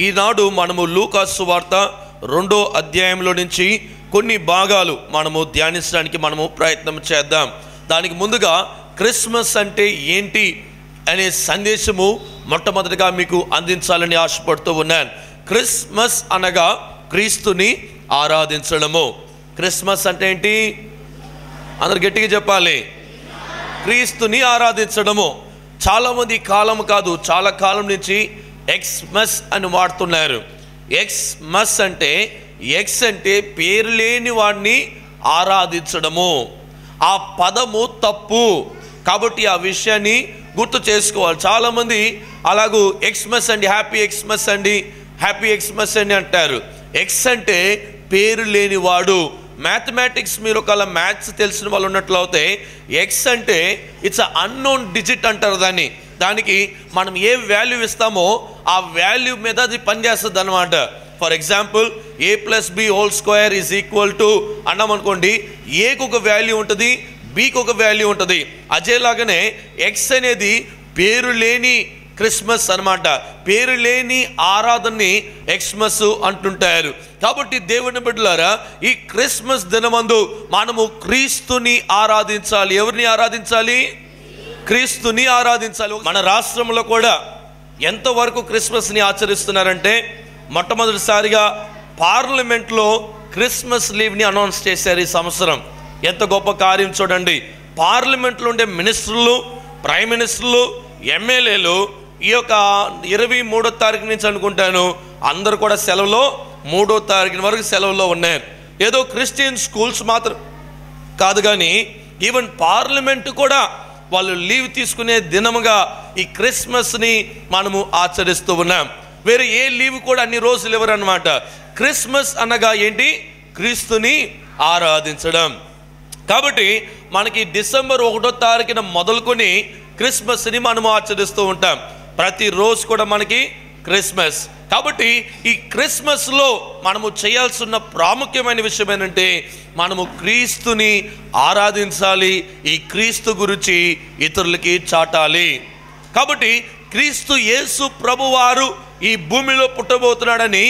ఈనాడు మనము లూకా సువార్త 2వ అధ్యాయంలో నుంచి కొన్ని భాగాలు మనము ధ్యానించడానికి మనము ప్రయత్నం చేద్దాం. దానికి ముందుగా క్రిస్మస్ అంటే ఏంటి అనే సందేశము మొట్టమొదటిగా మీకు అందించాలని ఆశపడుతూ ఉన్నాను. క్రిస్మస్ అనగా క్రీస్తుని ఆరాధించడము. క్రిస్మస్ అంటే ఏంటి? అందరు గట్టిగా చెప్పాలి. క్రీస్తుని ఆరాధించడము. చాలామంది కాలం కాదు, చాలా కాలం నుంచి ఎక్స్మస్ అని వాడుతున్నారు. ఎక్స్మస్ అంటే ఎక్స్ అంటే పేరు లేని వాడిని ఆరాధించడము. ఆ పదము తప్పు కాబట్టి ఆ విషయాన్ని గుర్తు చేసుకోవాలి. చాలామంది అలాగూ ఎక్స్మస్ అండి, హ్యాపీ ఎక్స్మస్ అండి, హ్యాపీ ఎక్స్మస్ అండి అంటారు. ఎక్స్ అంటే పేరు లేనివాడు. మ్యాథమెటిక్స్ మీరు ఒకవేళ మ్యాథ్స్ తెలిసిన వాళ్ళు ఉన్నట్లయితే ఎక్స్ అంటే ఇట్స్ అన్నోన్ డిజిట్ అంటారు దాన్ని. దానికి మనం ఏ వాల్యూ ఇస్తామో ఆ వాల్యూ మీద అది పనిచేస్తుంది అన్నమాట. ఫర్ ఎగ్జాంపుల్ a+b² అన్నాం అనుకోండి, ఏకు ఒక వాల్యూ ఉంటుంది, బికి ఒక వాల్యూ ఉంటుంది. అదేలాగానే ఎక్స్ అనేది పేరు లేని క్రిస్మస్ అన్నమాట. పేరు లేని ఆరాధనని ఎక్స్మస్ అంటుంటారు. కాబట్టి దేవుని బిడ్డలారా, ఈ క్రిస్మస్ దినమందు మనము క్రీస్తుని ఆరాధించాలి. ఎవరిని ఆరాధించాలి? క్రీస్తుని ఆరాధించాలి. మన రాష్ట్రంలో కూడా ఎంతవరకు క్రిస్మస్ని ఆచరిస్తున్నారంటే, మొట్టమొదటిసారిగా పార్లమెంట్లో క్రిస్మస్ లీవ్ని అనౌన్స్ చేశారు ఈ సంవత్సరం. ఎంత గొప్ప కార్యం చూడండి. పార్లమెంట్లో ఉండే మినిస్టర్లు, ప్రైమ్ మినిస్టర్లు, ఎమ్మెల్యేలు ఈ యొక్క 23వ తారీఖు నుంచి అనుకుంటాను అందరు కూడా సెలవులో, 3వ తారీఖు వరకు సెలవులో ఉన్నారు. ఏదో క్రిస్టియన్ స్కూల్స్ మాత్రం కాదు కానీ ఈవెన్ పార్లమెంట్ కూడా వాళ్ళు లీవ్ తీసుకునే దినముగా ఈ క్రిస్మస్ని మనము ఆచరిస్తూ ఉన్నాం. వేరే ఏ లీవ్ కూడా అన్ని రోజులు ఇవ్వరు అన్నమాట. క్రిస్మస్ అనగా ఏంటి? క్రీస్తుని ఆరాధించడం. కాబట్టి మనకి డిసెంబర్ 1వ తారీఖున మొదలుకొని క్రిస్మస్ని మనము ఆచరిస్తూ ఉంటాం. ప్రతిరోజు కూడా మనకి క్రిస్మస్. కాబట్టి ఈ క్రిస్మస్లో మనము చేయాల్సిన ప్రాముఖ్యమైన విషయం ఏంటంటే మనము క్రీస్తుని ఆరాధించాలి. ఈ క్రీస్తు గురించి ఇతరులకి చాటాలి. కాబట్టి క్రీస్తు యేసు ప్రభువారు ఈ భూమిలో పుట్టబోతున్నాడని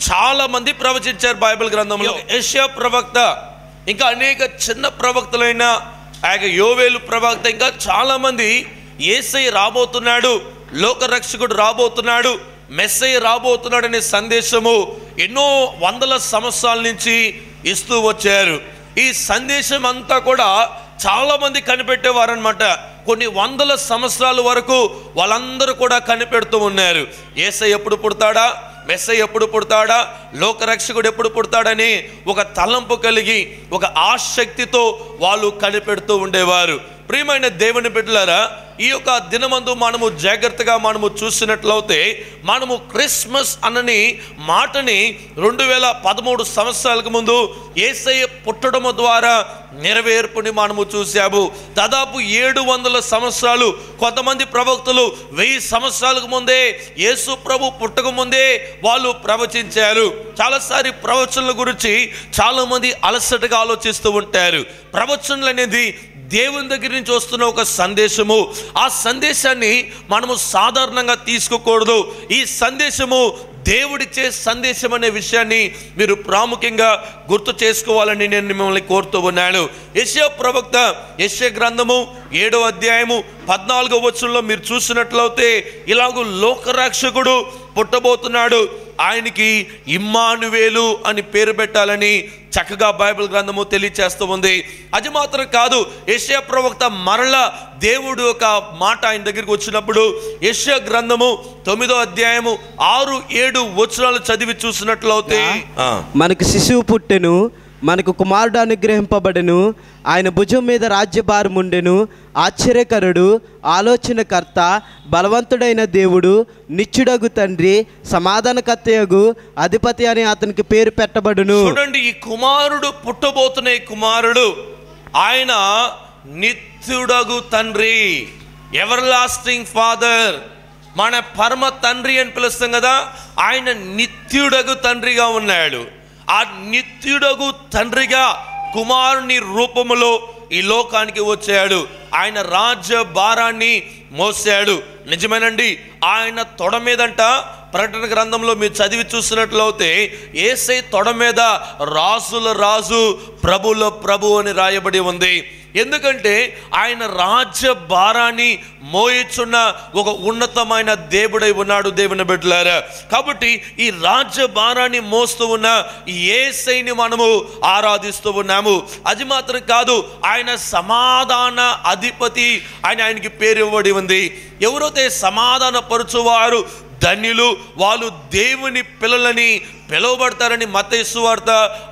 చాలా మంది ప్రవచించారు బైబిల్ గ్రంథంలో. యెషయా ప్రవక్త, ఇంకా అనేక చిన్న ప్రవక్తలైన యోవేలు ప్రవక్త, ఇంకా చాలా మంది యేసయ్య రాబోతున్నాడు, లోకరక్షకుడు రాబోతున్నాడు, మెస్సయ్య రాబోతున్నాడు అనే సందేశము ఎన్నో వందల సంవత్సరాల నుంచి ఇస్తూ వచ్చారు. ఈ సందేశం అంతా కూడా చాలా మంది కనిపెట్టేవారు అనమాట. కొన్ని వందల సంవత్సరాల వరకు వాళ్ళందరూ కూడా కనిపెడుతూ ఉన్నారు. యేసయ్య ఎప్పుడు పుడతాడా, మెస్సయ్య ఎప్పుడు పుడతాడా, లోకరక్షకుడు ఎప్పుడు పుడతాడని ఒక తలంపు కలిగి ఒక ఆసక్తితో వాళ్ళు కనిపెడుతూ ఉండేవారు. ప్రియమైన దేవుని బిడ్డలారా, ఈ యొక్క దినమందు మనము జాగ్రత్తగా మనము చూసినట్లయితే మనము క్రిస్మస్ అన్నని మాటని 2013 సంవత్సరాలకు ముందు యేసయ్య పుట్టడము ద్వారా నెరవేర్పుని మనము చూసాము. దాదాపు 700 సంవత్సరాలు, కొంతమంది ప్రవక్తలు 1000 సంవత్సరాలకు ముందే యేసు ప్రభు పుట్టక ముందే వాళ్ళు ప్రవచించారు. చాలాసారి ప్రవచనల గురించి చాలామంది అలసటగా ఆలోచిస్తూ ఉంటారు. ప్రవచనలు అనేది దేవుని దగ్గర నుంచి వస్తున్న ఒక సందేశము. ఆ సందేశాన్ని మనము సాధారణంగా తీసుకోకూడదు. ఈ సందేశము దేవుడిచ్చే సందేశం అనే విషయాన్ని మీరు ప్రాముఖ్యంగా గుర్తు చేసుకోవాలని నేను మిమ్మల్ని కోరుతూ ఉన్నాను. యెషయా ప్రవక్త యెషయా గ్రంథము 7వ అధ్యాయము 14వ వచనంలో మీరు చూసినట్లయితే ఇలాగూ లోకరక్షకుడు పుట్టబోతున్నాడు, ఆయనకి ఇమ్మానువేలు అని పేరు పెట్టాలని చక్కగా బైబిల్ గ్రంథము తెలియచేస్తూ ఉంది. అది మాత్రం కాదు, యెషయా ప్రవక్త మరలా దేవుడు ఒక మాట ఆయన దగ్గరికి వచ్చినప్పుడు యెషయా గ్రంథము 9వ అధ్యాయము 6-7 వచనాలు చదివి చూసినట్లయితే, మనకు శిశువు పుట్టెను, మనకు కుమారుడు అనుగ్రహింపబడెను, ఆయన భుజం మీద రాజ్యభారం ఉండెను, ఆశ్చర్యకరుడు, ఆలోచనకర్త, బలవంతుడైన దేవుడు, నిత్యుడగు తండ్రి, సమాధానకర్తయగు అధిపతి అని అతనికి పేరు పెట్టబడును. చూడండి, ఈ కుమారుడు పుట్టబోతున్న కుమారుడు ఆయన నిత్యుడగు తండ్రి, ఎవర్ లాస్టింగ్ ఫాదర్, మన పరమ తండ్రి అని పిలుస్తాం కదా. ఆయన నిత్యుడగు తండ్రిగా ఉన్నాడు. ఆ నిత్యుడగు తండ్రిగా కుమారుని రూపములో ఈ లోకానికి వచ్చాడు. ఆయన రాజ్య భారాన్ని మోసాడు. నిజమేనండి, ఆయన తొడ మీదంట ప్రకటన గ్రంథంలో మీరు చదివి చూసినట్లయితే యేసయ్య తొడ మీద రాజుల రాజు ప్రభుల ప్రభు అని రాయబడి ఉంది. ఎందుకంటే ఆయన రాజ్య భారాన్ని మోయిచున్న ఒక ఉన్నతమైన దేవుడై ఉన్నాడు దేవుని బిడ్డలారా. కాబట్టి ఈ రాజ్య భారాన్ని మోస్తూ ఉన్న ఈ యేసయ్యని మనము ఆరాధిస్తూ ఉన్నాము. అది మాత్రం కాదు, ఆయన సమాధాన అధిపతి అని ఆయనకి పేరు ఇవ్వబడి ఉంది. ఎవరైతే సమాధాన పరుచువారు ధన్యులు, వాళ్ళు దేవుని పిల్లలని పిలువబడతారని మత్తయి సువార్త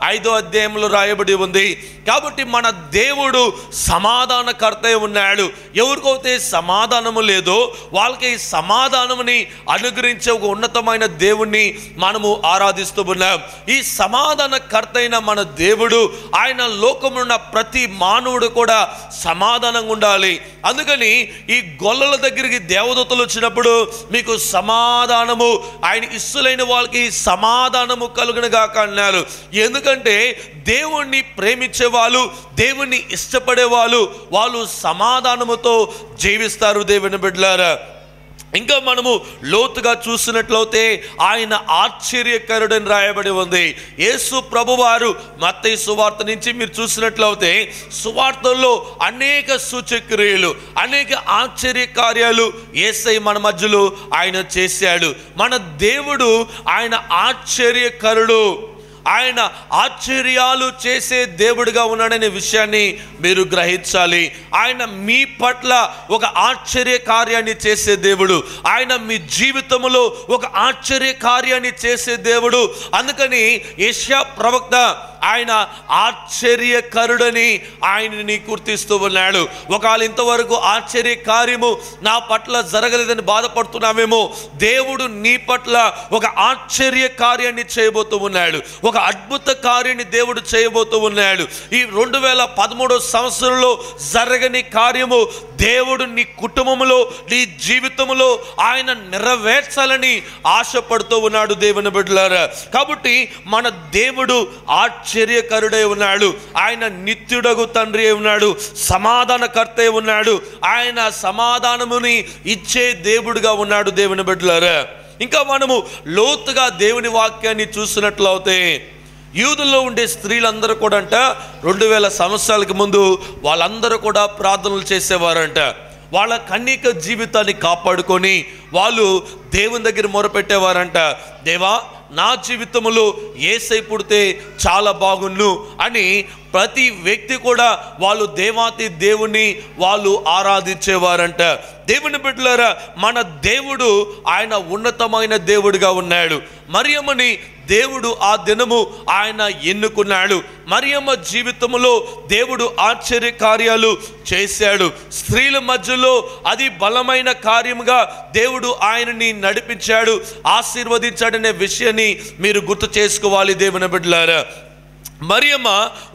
5వ అధ్యాయంలో రాయబడి ఉంది. కాబట్టి మన దేవుడు సమాధానకర్త ఉన్నాడు. ఎవరికైతే సమాధానము లేదో వాళ్ళకి సమాధానముని అనుగ్రహించే ఒక ఉన్నతమైన దేవుణ్ణి మనము ఆరాధిస్తూ ఉన్నాం. ఈ సమాధానకర్త అయిన మన దేవుడు, ఆయన లోకంలో ఉన్న ప్రతి మానవుడు కూడా సమాధానంగా ఉండాలి. అందుకని ఈ గొల్లల దగ్గరికి దేవదూతలు వచ్చినప్పుడు మీకు సమాధానము, ఆయన ఇస్సులైన వాళ్ళకి సమాధానము కలుగునుగాక అన్నారు. ఎందుకంటే దేవుణ్ణి ప్రేమించే వాళ్ళు, దేవుణ్ణి ఇష్టపడే వాళ్ళు సమాధానముతో జీవిస్తారు దేవుని బిడ్డలారా. ఇంకా మనము లోతుగా చూసినట్లయితే ఆయన ఆశ్చర్యకరుడని రాయబడి ఉంది. యేసు ప్రభువారు మత్తయి సువార్త నుంచి మీరు చూసినట్లయితే సువార్తల్లో అనేక సూచక్రియలు, అనేక ఆశ్చర్య కార్యాలు యేసయ్య మన మధ్యలో ఆయన చేశాడు. మన దేవుడు ఆయన ఆశ్చర్యకరుడు, ఆయన ఆశ్చర్యాలు చేసే దేవుడిగా ఉన్నాడనే విషయాన్ని మీరు గ్రహించాలి. ఆయన మీ పట్ల ఒక ఆశ్చర్య కార్యాన్ని చేసే దేవుడు, ఆయన మీ జీవితంలో ఒక ఆశ్చర్య కార్యాన్ని చేసే దేవుడు. అందుకని యెషయా ప్రవక్త ఆయన ఆశ్చర్యకరుడని ఆయనని గుర్తిస్తూ ఉన్నాడు. ఒకవేళ ఇంతవరకు ఆశ్చర్య కార్యము నా పట్ల జరగలేదని బాధపడుతున్నామేమో, దేవుడు నీ పట్ల ఒక ఆశ్చర్య కార్యాన్ని చేయబోతూ ఉన్నాడు, ఒక అద్భుత కార్యాన్ని దేవుడు చేయబోతూ ఉన్నాడు. ఈ 2013 సంవత్సరంలో జరగని కార్యము దేవుడు నీ కుటుంబంలో, నీ జీవితంలో ఆయన నెరవేర్చాలని ఆశపడుతూ ఉన్నాడు దేవుని బిడ్డలారా. కాబట్టి మన దేవుడు ఆశ్చర్యకరుడై ఉన్నాడు, ఆయన నిత్యుడగు తండ్రి అయి ఉన్నాడు, సమాధానకర్త అయి ఉన్నాడు, ఆయన సమాధానముని ఇచ్చే దేవుడుగా ఉన్నాడు దేవుని బిడ్డలారా. ఇంకా మనము లోతుగా దేవుని వాక్యాన్ని చూసినట్లయితే యూదుల్లో ఉండే స్త్రీలందరూ కూడా 2000 సంవత్సరాలకు ముందు వాళ్ళందరూ కూడా ప్రార్థనలు చేసేవారంట. వాళ్ళ కన్యక జీవితాన్ని కాపాడుకొని వాళ్ళు దేవుని దగ్గర మొరపెట్టేవారంట. దేవా, నా జీవితంలో యేసయ్య పుడితే చాలా బాగున్ను అని ప్రతి వ్యక్తి కూడా వాళ్ళు దేవాతి దేవుని వాళ్ళు ఆరాధించేవారంట. దేవుని బిడ్డలారా, మన దేవుడు ఆయన ఉన్నతమైన దేవుడిగా ఉన్నాడు. మరియమ్మని దేవుడు ఆ దినము ఆయన ఎన్నుకున్నాడు. మరియమ్మ జీవితంలో దేవుడు ఆశ్చర్య కార్యాలు చేశాడు. స్త్రీల మధ్యలో అది బలమైన కార్యముగా దేవుడు ఆయనని నడిపించాడు, ఆశీర్వదించాడనే విషయాన్ని మీరు గుర్తు చేసుకోవాలి దేవుని బిడ్డలారా. మరియమ్మ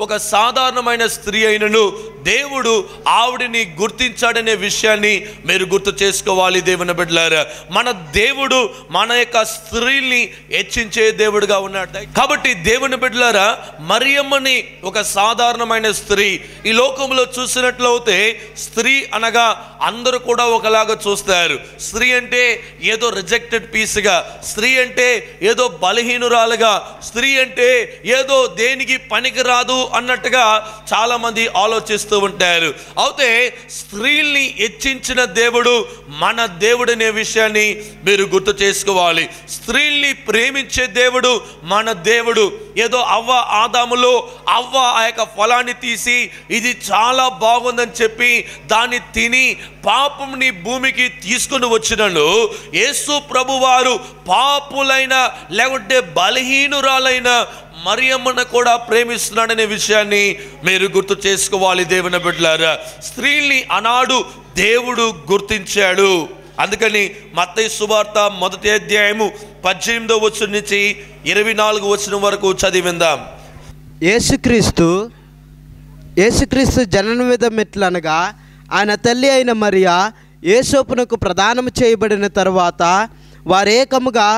ఒక సాధారణమైన స్త్రీ అయినను దేవుడు ఆవిడిని గుర్తించాడనే విషయాన్ని మీరు గుర్తు చేసుకోవాలి దేవుని బిడ్డలారా. మన దేవుడు మన యొక్క స్త్రీల్ని హెచ్చించే దేవుడుగా ఉన్నాడు. కాబట్టి దేవుని బిడ్డలారా, మరియమ్మని ఒక సాధారణమైన స్త్రీ, ఈ లోకంలో చూసినట్లయితే స్త్రీ అనగా అందరూ కూడా ఒకలాగా చూస్తారు. స్త్రీ అంటే ఏదో రిజెక్టెడ్ పీస్గా, స్త్రీ అంటే ఏదో బలహీనురాలుగా, స్త్రీ అంటే ఏదో దేనికి పనికి రాదు అన్నట్టుగా చాలా మంది ఆలోచిస్తూ ఉంటారు. అయితే స్త్రీల్ని హెచ్చించిన దేవుడు మన దేవుడు అనే విషయాన్ని మీరు గుర్తు చేసుకోవాలి. స్త్రీల్ని ప్రేమించే దేవుడు మన దేవుడు. ఏదో ఆదాములో అవ్వ ఆ యొక్క ఫలాన్ని తీసి ఇది చాలా బాగుందని చెప్పి దాన్ని తిని పాపంని భూమికి తీసుకుని వచ్చినను యేసు ప్రభువారు పాపులైన లేకుంటే బలహీనురాలైన మరియమ్మను కూడా ప్రేమిస్తున్నాడనే విషయాన్ని మీరు గుర్తు చేసుకోవాలి దేవుని బిడ్డలారా. స్త్రీల్ని ఆనాడు దేవుడు గుర్తించాడు. అందుకని మత్తయి సువార్త 1వ అధ్యాయము 18వ వచనం నుంచి 24వ వచనం వరకు చదివిందాం. యేసుక్రీస్తు జనన విధం ఎట్లనగా ఆయన తల్లి అయిన మరియా యేసోపునకు ప్రదానం చేయబడిన తరువాత వారేకముగా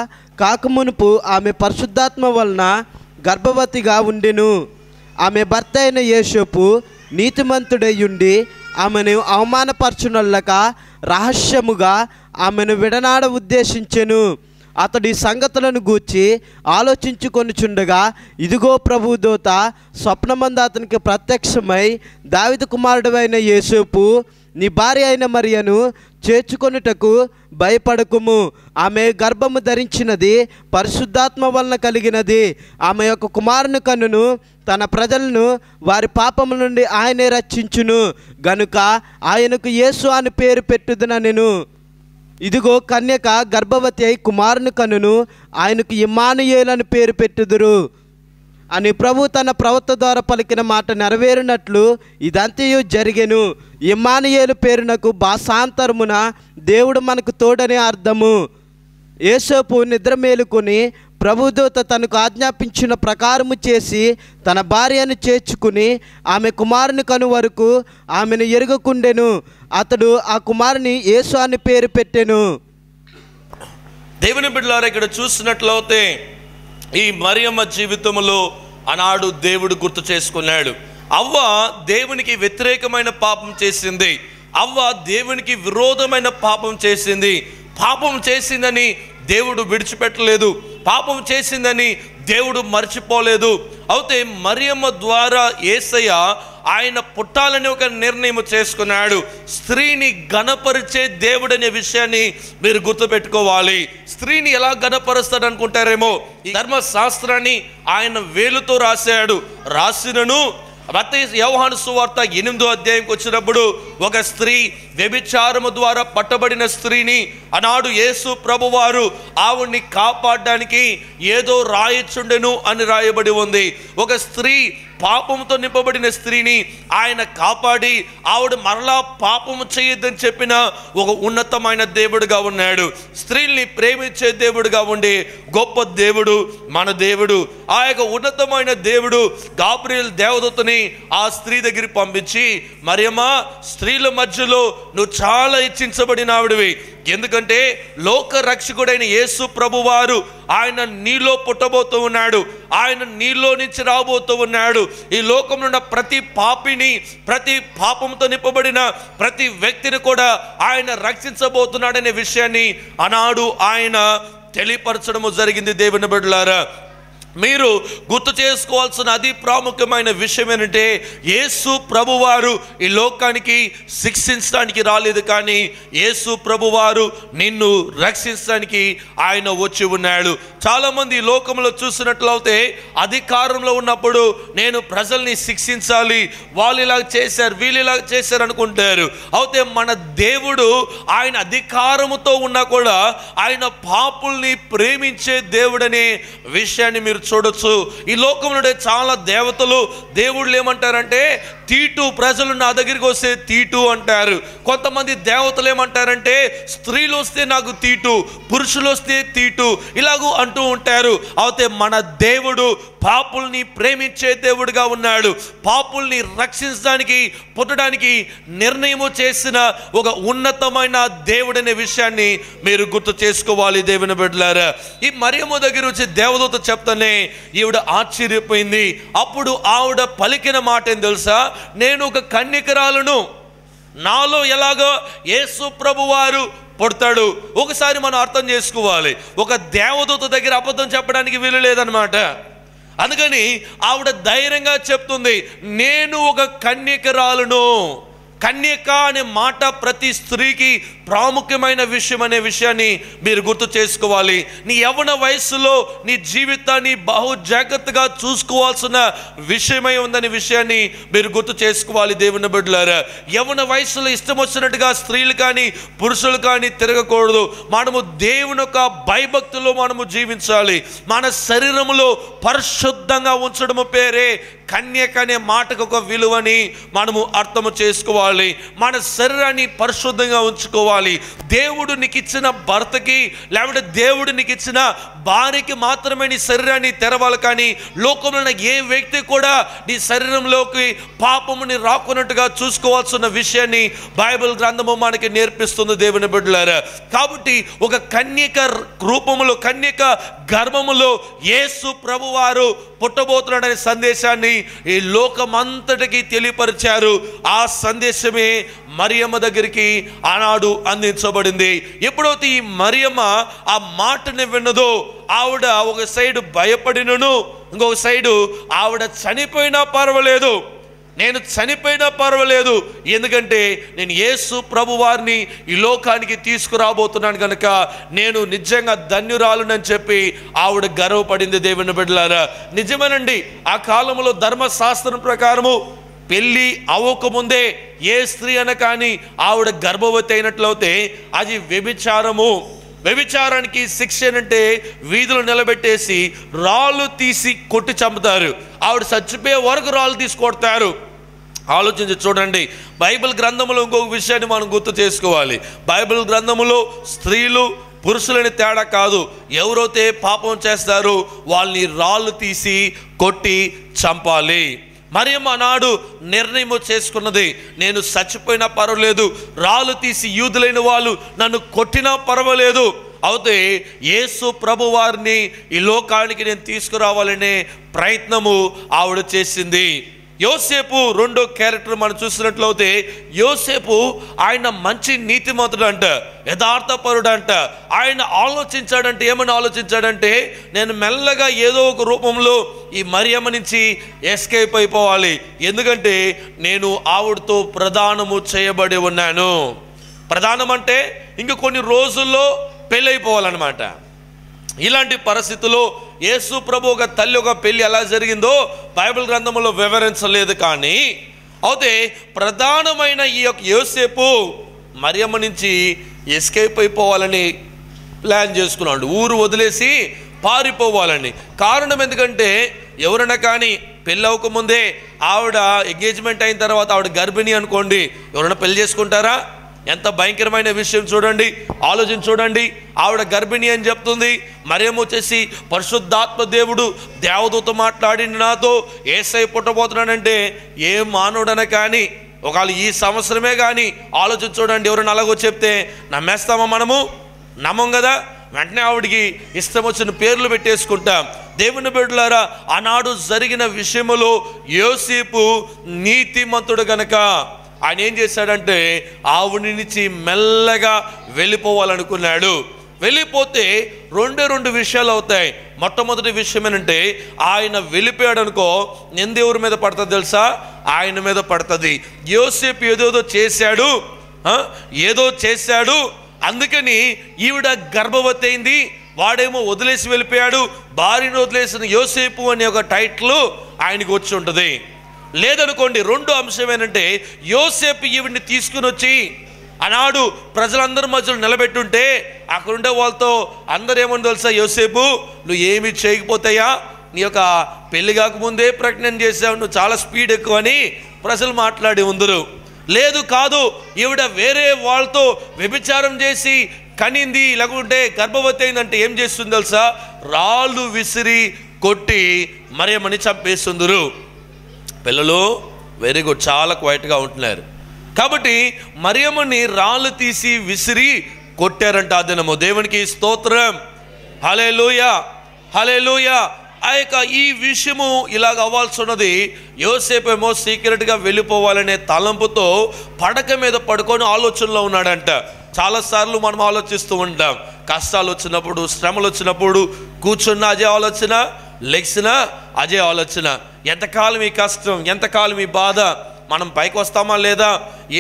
కాకమునుపు ఆమె పరిశుద్ధాత్మ వలన గర్భవతిగా ఉండెను. ఆమె భర్త అయిన యేసోపు నీతిమంతుడయ్యుండి ఆమెను అవమానపరచునొల్లక రహస్యముగా ఆమెను విడనాడ ఉద్దేశించెను. అతడి సంగతులను గూర్చి ఆలోచించుకొనుచుండగా, ఇదిగో ప్రభువు దూత స్వప్నమందు అతనికి ప్రత్యక్షమై, దావీదు కుమారుడైన యోసేపు, నీ భార్య అయిన మరియను చేర్చుకొనుటకు భయపడకుము. ఆమె గర్భము ధరించినది పరిశుద్ధాత్మ వలన కలిగినది. ఆమె యొక్క కుమారుని కన్నును, తన ప్రజలను వారి పాపముల నుండి ఆయనే రక్షించును గనుక ఆయనకు యేసు అని పేరు పెట్టుదునెను. ఇదిగో కన్యక గర్భవతి అయి కుమారుని కన్నును, ఆయనకు ఇమ్మానుయేలు అని పేరు పెట్టుదురు అని ప్రభు తన ప్రవక్త ద్వారా పలికిన మాట నెరవేరినట్లు ఇదంతయు జరిగెను. ఇమ్మానుయేలు పేరునకు భాషాంతరమున దేవుడు మనకు తోడని అర్థము. యోసేపు నిద్ర మేలుకొని ప్రభుదూత తనకు ఆజ్ఞాపించిన ప్రకారము చేసి తన భార్యను చేర్చుకుని ఆమె కుమారుని కను వరకు ఆమెను ఎరుగకుండెను. అతడు ఆ కుమారుని యేసు అని పేరు పెట్టెను. దేవుని బిడ్డలారా, ఇక్కడ చూసినట్లయితే ఈ మరియమ్మ జీవితంలో ఆనాడు దేవుడు గుర్తు చేసుకున్నాడు. అవ్వ దేవునికి వ్యతిరేకమైన పాపం చేసింది. అవ్వ దేవునికి విరోధమైన పాపం చేసింది. పాపం చేసిందని దేవుడు విడిచిపెట్టలేదు. పాపం చేసిందని దేవుడు మర్చిపోలేదు. అయితే మరియమ్మ ద్వారా యేసయ్య ఆయన పుట్టాలని ఒక నిర్ణయం చేసుకున్నాడు. స్త్రీని గణపరిచే దేవుడు అనే విషయాన్ని మీరు గుర్తుపెట్టుకోవాలి. స్త్రీని ఎలా గణపరుస్తాడు అనుకుంటారేమో, ఈ ధర్మశాస్త్రాన్ని ఆయన వేలుతో రాశాడు. రాసినను యోహాను సువార్త 8వ అధ్యాయంకి వచ్చినప్పుడు ఒక స్త్రీ వ్యభిచారము ద్వారా పట్టబడిన స్త్రీని ఆనాడు యేసు ప్రభువారు ఆవిడ్ని కాపాడడానికి ఏదో రాయచుండెను అని రాయబడి ఉంది. ఒక స్త్రీ పాపంతో నింపబడిన స్త్రీని ఆయన కాపాడి ఆవిడ మరలా పాపము చేయొద్దని చెప్పిన ఒక ఉన్నతమైన దేవుడుగా ఉన్నాడు. స్త్రీల్ని ప్రేమించే దేవుడుగా ఉండే గొప్ప దేవుడు మన దేవుడు. ఆ యొక్క ఉన్నతమైన దేవుడు గాబ్రియల్ దేవదూతని ఆ స్త్రీ దగ్గరికి పంపించి, మరియమ్మా, స్త్రీల మధ్యలో నువ్వు చాలా హెచ్చించబడిన ఆవిడవి. ఎందుకంటే లోక రక్షకుడైన యేసు ప్రభువారు ఆయన నీలో పుట్టబోతూ ఉన్నాడు. ఆయన నీలో నుంచి రాబోతూ ఉన్నాడు. ఈ లోకంలో ఉన్న ప్రతి పాపిని, ప్రతి పాపంతో నింపబడిన ప్రతి వ్యక్తిని కూడా ఆయన రక్షించబోతున్నాడనే విషయాన్ని ఆనాడు ఆయన తెలియపరచడము జరిగింది. దేవుని బిడ్డలారా, మీరు గుర్తు చేసుకోవాల్సిన అతి ప్రాముఖ్యమైన విషయం ఏంటంటే, యేసు ప్రభువారు ఈ లోకానికి శిక్షించడానికి రాలేదు, కానీ యేసు ప్రభువారు నిన్ను రక్షించడానికి ఆయన వచ్చి ఉన్నాడు. చాలామంది ఈ లోకంలో చూసినట్లయితే అధికారంలో ఉన్నప్పుడు నేను ప్రజల్ని శిక్షించాలి, వాళ్ళు ఇలా చేశారు, వీళ్ళు ఇలా చేశారు అనుకుంటారు. అయితే మన దేవుడు ఆయన అధికారముతో ఉన్నా కూడా ఆయన పాపుల్ని ప్రేమించే దేవుడనే విషయాన్ని మీరు చూడొచ్చు. ఈ లోకంలో చాలా దేవతలు, దేవుళ్ళు ఏమంటారంటే తీటు, ప్రజలు నా దగ్గరికి వస్తే తీటు అంటారు. కొంతమంది దేవతలు ఏమంటారంటే స్త్రీలు వస్తే నాకు తీటు, పురుషులు వస్తే తీటు, ఇలాగూ అంటూ ఉంటారు. అయితే మన దేవుడు పాపుల్ని ప్రేమించే దేవుడుగా ఉన్నాడు. పాపుల్ని రక్షించడానికి, పుట్టడానికి నిర్ణయము చేసిన ఒక ఉన్నతమైన దేవుడనే విషయాన్ని మీరు గుర్తు చేసుకోవాలి. దేవుని బిడ్డలారా, ఈ మరియమ్మ దగ్గర వచ్చి దేవదూత చెప్తానే ఈవిడ ఆశ్చర్యపోయింది. అప్పుడు ఆవిడ పలికిన మాట ఏం తెలుసా? నేను ఒక కన్యకరాలను, నాలో ఎలాగో యేసు ప్రభువారు పుడతాడు. ఒకసారి మనం అర్థం చేసుకోవాలి, ఒక దేవదూత దగ్గర అబద్ధం చెప్పడానికి వీలు లేదనమాట. అందుకని ఆవిడ ధైర్యంగా చెప్తుంది, నేను ఒక కన్యకరాలను. కన్యక అనే మాట ప్రతి స్త్రీకి ప్రాముఖ్యమైన విషయం అనే విషయాన్ని మీరు గుర్తు చేసుకోవాలి. నీ యవ్వన వయస్సులో నీ జీవితాన్ని బహు జాగ్రత్తగా చూసుకోవాల్సిన విషయమై ఉందనే విషయాన్ని మీరు గుర్తు చేసుకోవాలి. దేవుని బిడ్డలారా, యవ్వన వయస్సులో ఇష్టం వచ్చినట్టుగా స్త్రీలు కానీ పురుషులు కానీ తిరగకూడదు. మనము దేవుని యొక్క భయభక్తుల్లో మనము జీవించాలి. మన శరీరములో పరిశుద్ధంగా ఉంచడము పేరే కన్యక అనే మాటకు ఒక విలువని మనము అర్థము చేసుకోవాలి. మన శరీరాన్ని పరిశుద్ధంగా ఉంచుకోవాలి. దేవుడు నీకు ఇచ్చిన భర్తకి, లేకపోతే దేవుడు నీకు ఇచ్చిన భార్యకి మాత్రమే నీ శరీరాన్ని తెరవాలి, కానీ లోకంలో ఏ వ్యక్తి కూడా నీ శరీరంలోకి పాపముని రాకున్నట్టుగా చూసుకోవాల్సిన విషయాన్ని బైబిల్ గ్రంథము మనకి నేర్పిస్తుంది. దేవుని బిడ్డలారా, కాబట్టి ఒక కన్యక రూపములో, కన్యక గర్భములో యేసు ప్రభువారు పుట్టబోతున్నాడనే సందేశాన్ని ఈ లోకమంతటికి తెలియపరిచారు. ఆ సందేశమే మరియమ్మ దగ్గరికి ఆనాడు అందించబడింది. ఎప్పుడైతే ఈ మరియమ్మ ఆ మాటని విన్నదో, ఆవిడ ఒక సైడు భయపడినను, ఇంకొక సైడు ఆవిడ చనిపోయినా పర్వాలేదు, నేను చనిపోయినా పర్వాలేదు, ఎందుకంటే నేను యేసు ప్రభు వారిని ఈ లోకానికి తీసుకురాబోతున్నాను కనుక నేను నిజంగా ధన్యురాలునని చెప్పి ఆవిడ గర్వపడింది. దేవుని బిడ్డలారా, నిజమేనండి. ఆ కాలంలో ధర్మశాస్త్రం ప్రకారము పెళ్ళి అవ్వకముందే ఏ స్త్రీ అన కానీ ఆవిడ గర్భవతి అయినట్లయితే అది వ్యభిచారము. వ్యభిచారానికి శిక్ష ఏంటంటే వీధులు నిలబెట్టేసి రాళ్ళు తీసి కొట్టి చంపుతారు. ఆవిడ చచ్చిపోయే వరకు రాళ్ళు తీసి కొడతారు. ఆలోచించి చూడండి. బైబిల్ గ్రంథంలో ఇంకొక విషయాన్ని మనం గుర్తు చేసుకోవాలి. బైబిల్ గ్రంథంలో స్త్రీలు పురుషులని తేడా కాదు. ఎవరైతే పాపం చేస్తారో వాళ్ళని రాళ్ళు తీసి కొట్టి చంపాలి. మరియమ్మ నాడు నిర్ణయం చేసుకున్నది, నేను చచ్చిపోయినా పర్వాలేదు, రాళ్ళు తీసి యూదులైన వాళ్ళు నన్ను కొట్టినా పర్వాలేదు, అయితే యేసు ప్రభు వారిని ఈ లోకానికి నేను తీసుకురావాలనే ప్రయత్నము ఆవిడ చేసింది. యోసేపు రెండో క్యారెక్టర్ మనం చూసినట్లయితే, యోసేపు ఆయన మంచి నీతిమంతుడు అంట, యథార్థపరుడు అంట. ఆయన ఆలోచించాడంటే, ఏమని ఆలోచించాడంటే, నేను మెల్లగా ఏదో ఒక రూపంలో ఈ మరియమ్మ నుంచి ఎస్కేప్ అయిపోవాలి, ఎందుకంటే నేను ఆవిడతో ప్రదానము చేయబడి ఉన్నాను. ప్రదానం అంటే ఇంక కొన్ని రోజుల్లో పెళ్ళైపోవాలన్నమాట. ఇలాంటి పరిస్థితుల్లో యేసు ప్రభు ఒక తల్లి ఒక పెళ్ళి ఎలా జరిగిందో బైబిల్ గ్రంథంలో వివరించలేదు. కానీ అయితే ప్రధానమైన ఈ యొక్క యోసేపు మరియమ్మ నుంచి ఎస్కేప్ అయిపోవాలని ప్లాన్ చేసుకున్నాడు, ఊరు వదిలేసి పారిపోవాలని. కారణం ఎందుకంటే ఎవరైనా కానీ పెళ్ళి అవ్వకముందే ఆవిడ ఎంగేజ్మెంట్ అయిన తర్వాత ఆవిడ గర్భిణి అనుకోండి, ఎవరైనా పెళ్లి చేసుకుంటారా? ఎంత భయంకరమైన విషయం చూడండి, ఆలోచన చూడండి. ఆవిడ గర్భిణి అని చెప్తుంది. మరియమ్మ వచ్చేసి పరిశుద్ధాత్మ దేవుడు దేవదూత మాట్లాడి నాతో యేసయ్య పుట్టబోతున్నాడంటే ఏ మానవుడన కానీ ఒకవేళ ఈ సంవత్సరమే కానీ ఆలోచన చూడండి, ఎవరైనా అలాగో చెప్తే నమ్మేస్తామా? మనము నమ్మం కదా. వెంటనే ఆవిడికి ఇష్టం వచ్చిన పేర్లు పెట్టేసుకుంటాం. దేవుని బిడ్డలారా, ఆనాడు జరిగిన విషయములో యోసేపు నీతిమంతుడు గనక ఆయన ఏం చేశాడంటే ఆవిడ నుంచి మెల్లగా వెళ్ళిపోవాలనుకున్నాడు. వెళ్ళిపోతే రెండు విషయాలు అవుతాయి. మొట్టమొదటి విషయం ఏంటంటే, ఆయన వెళ్ళిపోయాడు అనుకో, నిందెవరి మీద పడుతుంది తెలుసా? ఆయన మీద పడుతుంది. యోసేపు ఏదో చేశాడు అందుకని ఈవిడ గర్భవతి అయింది, వాడేమో వదిలేసి వెళ్ళిపోయాడు. భార్యను వదిలేసిన యోసేపు అనే ఒక టైటిల్ ఆయనకు వచ్చి ఉంటుంది. లేదనుకోండి, రెండో అంశం ఏంటంటే, యోసేపు ఈవిడిని తీసుకుని వచ్చి ఆనాడు ప్రజలందరి మధ్యలో నిలబెట్టుంటే అక్కడుండే వాళ్ళతో అందరూ ఏమని తెలుసా, యోసేపు నువ్వు ఏమి చేయకపోతాయా, నీ యొక్క పెళ్లి కాకముందే ప్రెగ్నెంట్ చేసావు, నువ్వు చాలా స్పీడ్ ఎక్కువ అని ప్రజలు మాట్లాడి ఉందరు. లేదు కాదు, ఈవిడ వేరే వాళ్ళతో వ్యభిచారం చేసి కనింది, లేకుంటే గర్భవతి అయిందంటే ఏం చేస్తుంది తెలుసా, రాళ్ళు విసిరి కొట్టి మరియమ్మని చంపేస్తుందరు. పిల్లలు వెరీ గుడ్, చాలా క్వైట్గా ఉంటున్నారు. కాబట్టి మరియమ్మని రాళ్ళు తీసి విసిరి కొట్టారంట ఆ దినము. దేవునికి స్తోత్రం, హల్లెలూయా హల్లెలూయా. ఆ యొక్క ఈ విషయము ఇలాగ అవ్వాల్సి ఉన్నది. యోసేపు ఏమో సీక్రెట్గా వెళ్ళిపోవాలనే తలంపుతో పడక మీద పడుకొని ఆలోచనలో ఉన్నాడంట. చాలాసార్లు మనం ఆలోచిస్తూ ఉంటాం, కష్టాలు వచ్చినప్పుడు, శ్రమలు వచ్చినప్పుడు కూర్చున్న అదే ఆలోచన, లెగ్సిన అదే ఆలోచన. ఎంతకాలం ఈ కష్టం, ఎంతకాలం ఈ బాధ, మనం పైకి వస్తామా లేదా,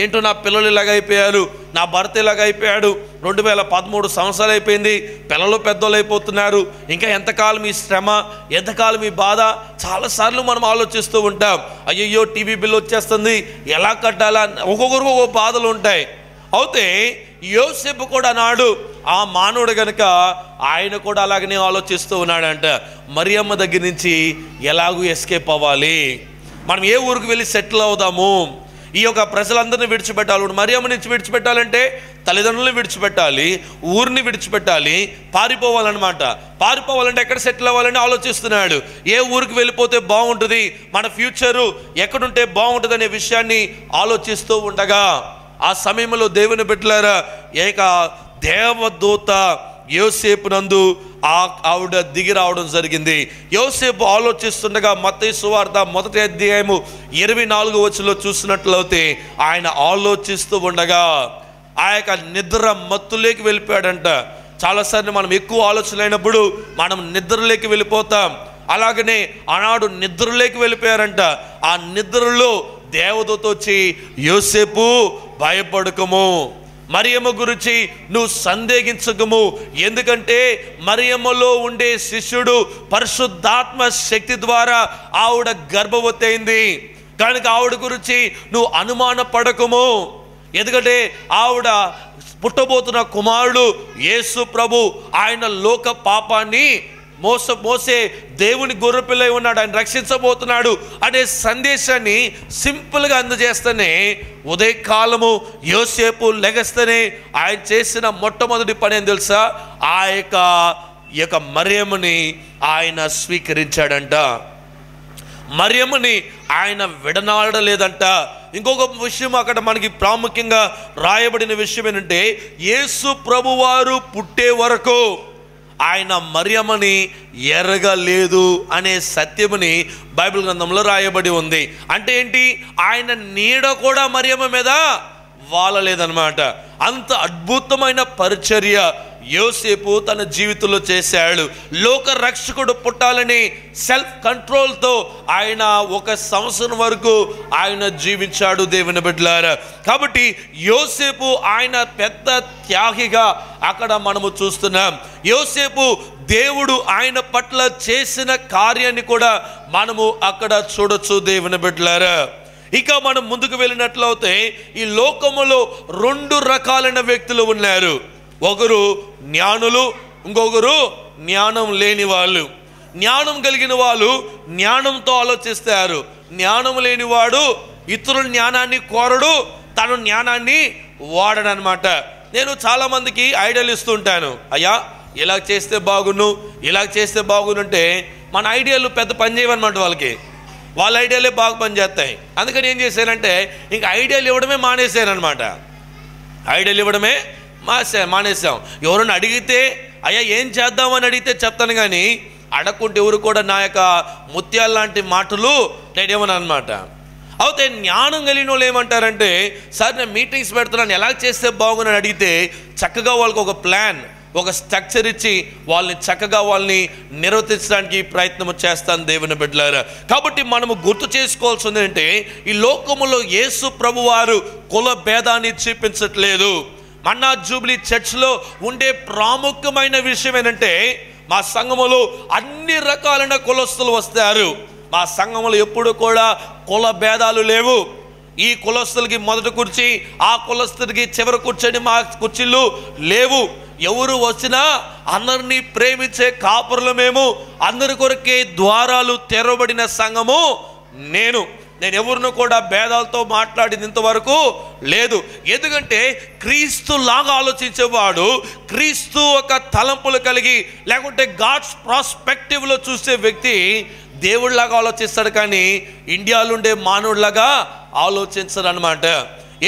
ఏంటో నా పిల్లలు ఇలాగైపోయారు, నా భర్త ఇలాగైపోయాడు, 2013 సంవత్సరాలు అయిపోయింది, పిల్లలు పెద్దోళ్ళు అయిపోతున్నారు, ఇంకా ఎంతకాలం ఈ శ్రమ, ఎంతకాలం ఈ బాధ. చాలాసార్లు మనం ఆలోచిస్తూ ఉంటాం. అయ్యయ్యో టీవీ బిల్లు వచ్చేస్తుంది, ఎలా కట్టాలా, ఒక్కొక్కరికి ఒక్కొక్క బాధలు ఉంటాయి. అయితే యోసేపు కూడా నాడు ఆ మానవుడు గనుక ఆయన కూడా అలాగనే ఆలోచిస్తూ ఉన్నాడంట, మరియమ్మ దగ్గర నుంచి ఎలాగూ ఎస్కేప్ అవ్వాలి, మనం ఏ ఊరికి వెళ్ళి సెటిల్ అవుదాము, ఈ యొక్క ప్రజలందరినీ విడిచిపెట్టాలి. మరియమ్మ నుంచి విడిచిపెట్టాలంటే తల్లిదండ్రులను విడిచిపెట్టాలి, ఊరిని విడిచిపెట్టాలి, పారిపోవాలన్నమాట. పారిపోవాలంటే ఎక్కడ సెటిల్ అవ్వాలని ఆలోచిస్తున్నాడు. ఏ ఊరికి వెళ్ళిపోతే బాగుంటుంది, మన ఫ్యూచరు ఎక్కడుంటే బాగుంటుంది అనే విషయాన్ని ఆలోచిస్తూ ఉండగా ఆ సమయంలో దేవుని బిడ్డలారా, ఏక దేవదూత యోసేపు నందు ఆవిడ దిగి రావడం జరిగింది. యోసేపు ఆలోచిస్తుండగా మత్తయి సువార్త 1వ అధ్యాయము 24వ వచనంలో చూసినట్లయితే ఆయన ఆలోచిస్తూ ఉండగా ఆ యొక్క నిద్ర మత్తులోకి వెళ్ళిపోయాడంట. చాలాసార్లు మనం ఎక్కువ ఆలోచన అయినప్పుడు మనం నిద్రలోకి వెళ్ళిపోతాం. అలాగనే ఆనాడు నిద్రలోకి వెళ్ళిపోయారంట. ఆ నిద్రలో దేవదూత వచ్చి, యోసేపు భయపడకము, మరియమ్మ గురించి నువ్వు సందేహించకము, ఎందుకంటే మరియమ్మలో ఉండే శిష్యుడు పరిశుద్ధాత్మ శక్తి ద్వారా ఆవిడ గర్భవతి అయింది కనుక ఆవిడ గురించి నువ్వు అనుమాన పడకము, ఎందుకంటే ఆవిడ పుట్టబోతున్న కుమారుడు యేసు ప్రభు, ఆయన లోక పాపాన్ని మోసే దేవుని గొర్రెపిల్లై ఉన్నాడు, ఆయన రక్షించబోతున్నాడు అనే సందేశాన్ని సింపుల్గా అందజేస్తేనే ఉదయకాలము యోసేపు లెగస్తేనే ఆయన చేసిన మొట్టమొదటి పని ఏం తెలుసా? ఆ యొక్క మరియమ్మని ఆయన స్వీకరించాడంట. మరియమ్మని ఆయన విడనాడలేదంట. ఇంకొక విషయం అక్కడ మనకి ప్రాముఖ్యంగా రాయబడిన విషయం ఏంటంటే, యేసు ప్రభువారు పుట్టే వరకు ఆయన మరియమ్మని ఎరగలేదు అనే సత్యముని బైబిల్ గ్రంథంలో రాయబడి ఉంది. అంటే ఏంటి? ఆయన నీడ కూడా మరియమ్మ మీద వాలలేదన్నమాట. అంత అద్భుతమైన పరిచర్య యోసేపు తన జీవితంలో చేశాడు. లోక రక్షకుడు పుట్టాలని సెల్ఫ్ కంట్రోల్తో ఆయన 1 సంవత్సరం వరకు ఆయన జీవించాడు దేవుని బిడ్డలారా. కాబట్టి యోసేపు ఆయన పెద్ద త్యాగిగా అక్కడ మనము చూస్తున్నాం. యోసేపు దేవుడు ఆయన పట్ల చేసిన కార్యాన్ని కూడా మనము అక్కడ చూడొచ్చు దేవుని బిడ్డలారా. ఇక మనం ముందుకు వెళ్ళినట్లయితే ఈ లోకములో 2 రకాలైన వ్యక్తులు ఉన్నారు. ఒకరు జ్ఞానులు, ఇంకొకరు జ్ఞానం లేని వాళ్ళు. జ్ఞానం కలిగిన వాళ్ళు జ్ఞానంతో ఆలోచిస్తారు. జ్ఞానం లేనివాడు ఇతరుల జ్ఞానాన్ని కోరడు, తన జ్ఞానాన్ని వాడడనమాట. నేను చాలామందికి ఐడియాలు ఇస్తుంటాను, అయ్యా ఇలా చేస్తే బాగును, ఇలా చేస్తే బాగును అంటే మన ఐడియాలు పెద్ద పని చేయవన్నమాట. వాళ్ళ ఐడియాలే బాగా పనిచేస్తాయి. అందుకని ఏం చేశానంటే ఇంక ఐడియాలు ఇవ్వడమే మానేశానమాట. ఐడియాలు ఇవ్వడమే మానేసాం. ఎవరైనా అడిగితే అయ్యా ఏం చేద్దామని అడిగితే చెప్తాను, కానీ అడగకుంటే ఎవరు కూడా నా యొక్క ముత్యాల లాంటి మాటలు నేనేమని అనమాట. అయితే జ్ఞానం కలిగిన వాళ్ళు ఏమంటారంటే, సార్ నేను మీటింగ్స్ పెడుతున్నాను, ఎలా చేస్తే బాగుందని అడిగితే చక్కగా వాళ్ళకి ఒక ప్లాన్, ఒక స్ట్రక్చర్ ఇచ్చి వాళ్ళని చక్కగా వాళ్ళని నిర్వర్తించడానికి ప్రయత్నం చేస్తాను దేవుని బిడ్డలారా. కాబట్టి మనము గుర్తు చేసుకోవాల్సింది ఏంటంటే, ఈ లోకములో యేసు ప్రభువారు కుల భేదాన్ని చూపించట్లేదు. మన్నా జూబ్లీ చర్చ్లో ఉండే ప్రాముఖ్యమైన విషయం ఏంటంటే, మా సంఘములో అన్ని రకాలైన కులస్తులు వస్తారు. మా సంఘములో ఎప్పుడు కూడా కుల భేదాలు లేవు. ఈ కులస్తులకి మొదటి కుర్చీ, ఆ కులస్తుడికి చివరి కూర్చొని మా కుర్చీలు లేవు. ఎవరు వచ్చినా అందరినీ ప్రేమించే కాపురులు మేము. అందరి కొరకే ద్వారాలు తెరవబడిన సంఘము నేను ఎవరిని కూడా భేదాలతో మాట్లాడింది ఇంతవరకు లేదు. ఎందుకంటే క్రీస్తు లాగా ఆలోచించేవాడు, క్రీస్తు ఒక తలంపులు కలిగి లేకుంటే గాడ్స్ ప్రాస్పెక్టివ్లో చూసే వ్యక్తి దేవుడిలాగా ఆలోచిస్తాడు, కానీ ఇండియాలో ఉండే మానవుడిలాగా ఆలోచించడు అనమాట.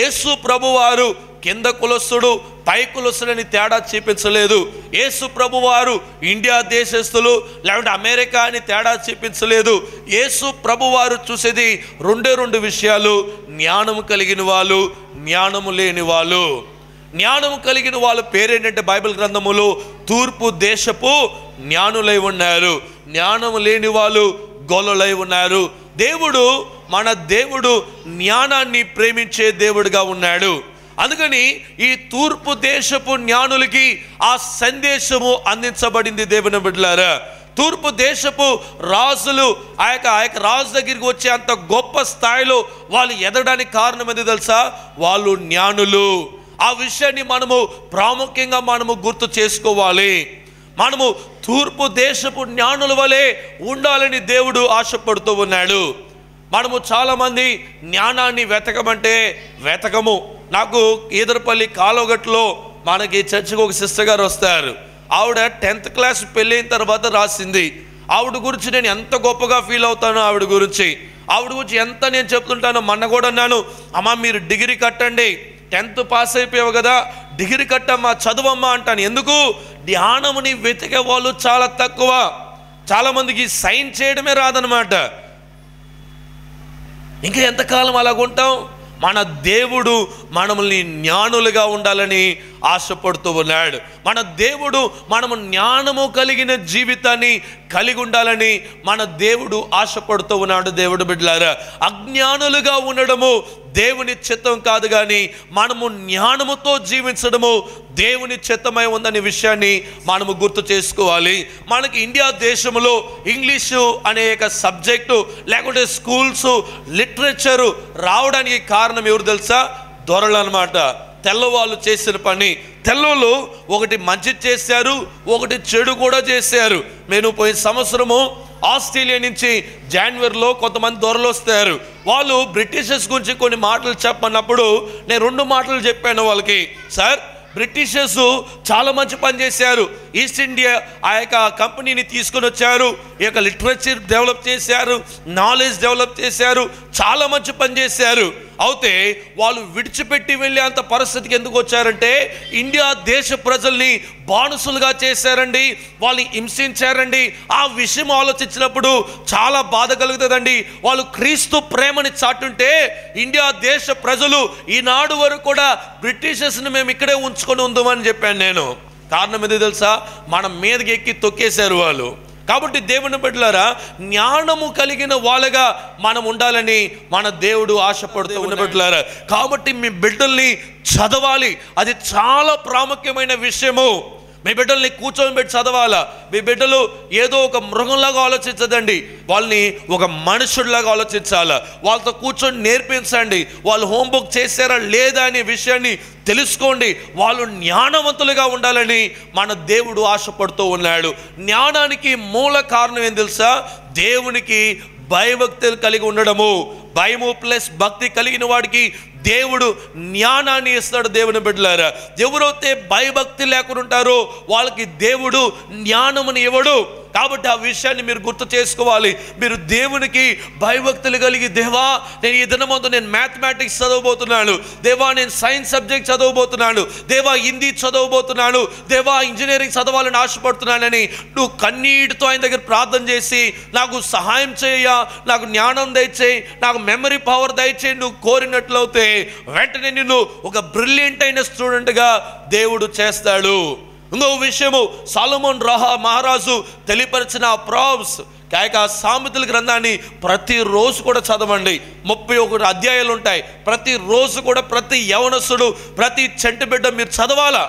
యేసు ప్రభువారు కింద కులస్తుడు పై కులస్తుడని తేడా చూపించలేదు. యేసు ప్రభువారు ఇండియా దేశస్తులు లేకుంటే అమెరికా అని తేడా చూపించలేదు. యేసు ప్రభువారు చూసేది 2 విషయాలు, జ్ఞానము కలిగిన వాళ్ళు, జ్ఞానము లేని వాళ్ళు. జ్ఞానము కలిగిన వాళ్ళ పేరేంటంటే బైబిల్ గ్రంథములో తూర్పు దేశపు జ్ఞానులై ఉన్నారు, జ్ఞానము లేని వాళ్ళు గొల్లలై ఉన్నారు. మన దేవుడు జ్ఞానాన్ని ప్రేమించే దేవుడిగా ఉన్నాడు. అందుకని ఈ తూర్పు దేశపు జ్ఞానులకి ఆ సందేశము అందించబడింది దేవుని బిడ్డలారా. తూర్పు దేశపు రాజులు ఆ యొక్క రాజు దగ్గరికి వచ్చే అంత గొప్ప స్థాయిలో వాళ్ళు ఎదగడానికి కారణం ఏంది తెలుసా? వాళ్ళు జ్ఞానులు. ఆ విషయాన్ని మనము ప్రాముఖ్యంగా గుర్తు చేసుకోవాలి. మనము తూర్పు దేశపు జ్ఞానుల వలె ఉండాలని దేవుడు ఆశపడుతూ ఉన్నాడు. మనము చాలామంది జ్ఞానాన్ని వెతకమంటే వెతకము. నాకు ఈదరపల్లి కాలువగట్టులో మనకి చర్చికి ఒక సిస్టర్ గారు వస్తారు. ఆవిడ 10th క్లాస్ పెళ్ళైన తర్వాత రాసింది. ఆవిడ గురించి నేను ఎంత గొప్పగా ఫీల్ అవుతానో, ఆవిడ గురించి ఎంత నేను చెప్తుంటానో. మొన్న కూడా అన్నాను, అమ్మ మీరు డిగ్రీ కట్టండి, 10th పాస్ అయిపోయావు కదా, డిగ్రీ కట్టమ్మా, చదువమ్మా అంటాను. ఎందుకు? జ్ఞానముని వెతికే వాళ్ళు చాలా తక్కువ. చాలామందికి సైన్ చేయడమే రాదనమాట. ఇంకా ఎంతకాలం అలాగుంటాం? మన దేవుడు మనల్ని జ్ఞానులుగా ఉండాలని ఆశపడుతూ ఉన్నాడు. మన దేవుడు మనము జ్ఞానము కలిగిన జీవితాన్ని కలిగి ఉండాలని మన దేవుడు ఆశపడుతూ ఉన్నాడు. దేవుడు బిడ్డలారా, అజ్ఞానులుగా ఉండడము దేవుని చిత్తం కాదు, కానీ మనము జ్ఞానముతో జీవించడము దేవుని చిత్తమై ఉందనే విషయాన్ని మనము గుర్తు చేసుకోవాలి. మనకి ఇండియా దేశంలో ఇంగ్లీషు అనే సబ్జెక్టు లేకుంటే స్కూల్స్ లిటరేచరు రావడానికి కారణం ఎవరు తెలుసా? దొరలు అన్నమాట. తెల్లవాళ్ళు చేసిన పని. తెల్లవాళ్ళు ఒకటి మంచి చేశారు, ఒకటి చెడు కూడా చేశారు. నేను పోయిన సంవత్సరము ఆస్ట్రేలియా నుంచి జనవరిలో కొంతమంది దొరలు వస్తారు. వాళ్ళు బ్రిటిషర్స్ గురించి కొన్ని మాటలు చెప్పన్నప్పుడు నేను 2 మాటలు చెప్పాను వాళ్ళకి. సార్, బ్రిటిషర్స్ చాలా మంచి పని చేశారు. ఈస్ట్ ఇండియా ఆ కంపెనీని తీసుకొని వచ్చారు, ఈ లిటరేచర్ డెవలప్ చేశారు, నాలెడ్జ్ డెవలప్ చేశారు, చాలా మంచి పని చేశారు. అయితే వాళ్ళు విడిచిపెట్టి వెళ్ళే అంత పరిస్థితికి ఎందుకు వచ్చారంటే, ఇండియా దేశ ప్రజల్ని బానిసలుగా చేశారండి, వాళ్ళని హింసించారండి. ఆ విషయం ఆలోచించినప్పుడు చాలా బాధ కలుగుతుందండి. వాళ్ళు క్రీస్తు ప్రేమని చాటుంటే ఇండియా దేశ ప్రజలు ఈనాడు వరకు కూడా బ్రిటిషర్స్ని మేము ఇక్కడే ఉంచుకొని ఉందామని చెప్పాను నేను. కారణం ఏదో తెలుసా? మన మీదకి ఎక్కి తొక్కేశారు వాళ్ళు. కాబట్టి దేవుని బిడ్డలారా, జ్ఞానము కలిగిన వాళ్ళగా మనం ఉండాలని మన దేవుడు ఆశపడుతూ బిడ్డలారా. కాబట్టి మీ బిడ్డల్ని చదవాలి, అది చాలా ప్రాముఖ్యమైన విషయము. మీ బిడ్డల్ని కూర్చొని పెట్టి చదవాలా. మీ బిడ్డలు ఏదో ఒక మృగంలాగా ఆలోచించదండి, వాళ్ళని ఒక మనుషుడిలాగా ఆలోచించాలా. వాళ్ళతో కూర్చొని నేర్పించండి, వాళ్ళు హోంవర్క్ చేశారా లేదా అనే విషయాన్ని తెలుసుకోండి. వాళ్ళు జ్ఞానవంతులుగా ఉండాలని మన దేవుడు ఆశపడుతూ ఉన్నాడు. జ్ఞానానికి మూల కారణం ఏం తెలుసా? దేవునికి భయభక్తులు కలిగి ఉండడము. భయము ప్లస్ భక్తి కలిగిన వాడికి దేవుడు జ్ఞానాన్ని ఇస్తాడు. దేవుని బిడ్డలారా, ఎవరైతే భయభక్తి లేకుండా ఉంటారో వాళ్ళకి దేవుడు జ్ఞానముని ఇవ్వడు. కాబట్టి ఆ విషయాన్ని మీరు గుర్తు చేసుకోవాలి. మీరు దేవునికి భయభక్తులు కలిగి, దేవా నేను ఈ దినమందు నేను మ్యాథమెటిక్స్ చదవబోతున్నాను, దేవా నేను సైన్స్ సబ్జెక్ట్ చదవబోతున్నాను, దేవా హిందీ చదవబోతున్నాను, దేవా ఇంజనీరింగ్ చదవాలని ఆశపడుతున్నానని నువ్వు కన్నీటితో ఆయన దగ్గర ప్రార్థన చేసి, నాకు సహాయం చేయ, నాకు జ్ఞానం దయచేయి, నాకు మెమరీ పవర్ దయచేయి నువ్వు కోరినట్లయితే వెంటనే నిన్ను ఒక బ్రిలియంట్ అయిన స్టూడెంట్గా దేవుడు చేస్తాడు. ఇంకో విషయము, సొలొమోన్ మహారాజు తెలియపరిచిన ప్రాబ్స్ సామెతల గ్రంథాన్ని ప్రతిరోజు కూడా చదవండి. 31 అధ్యాయాలు ఉంటాయి. ప్రతిరోజు కూడా ప్రతి యవనస్తుడు, ప్రతి చంటి బిడ్డ మీరు చదవాలా.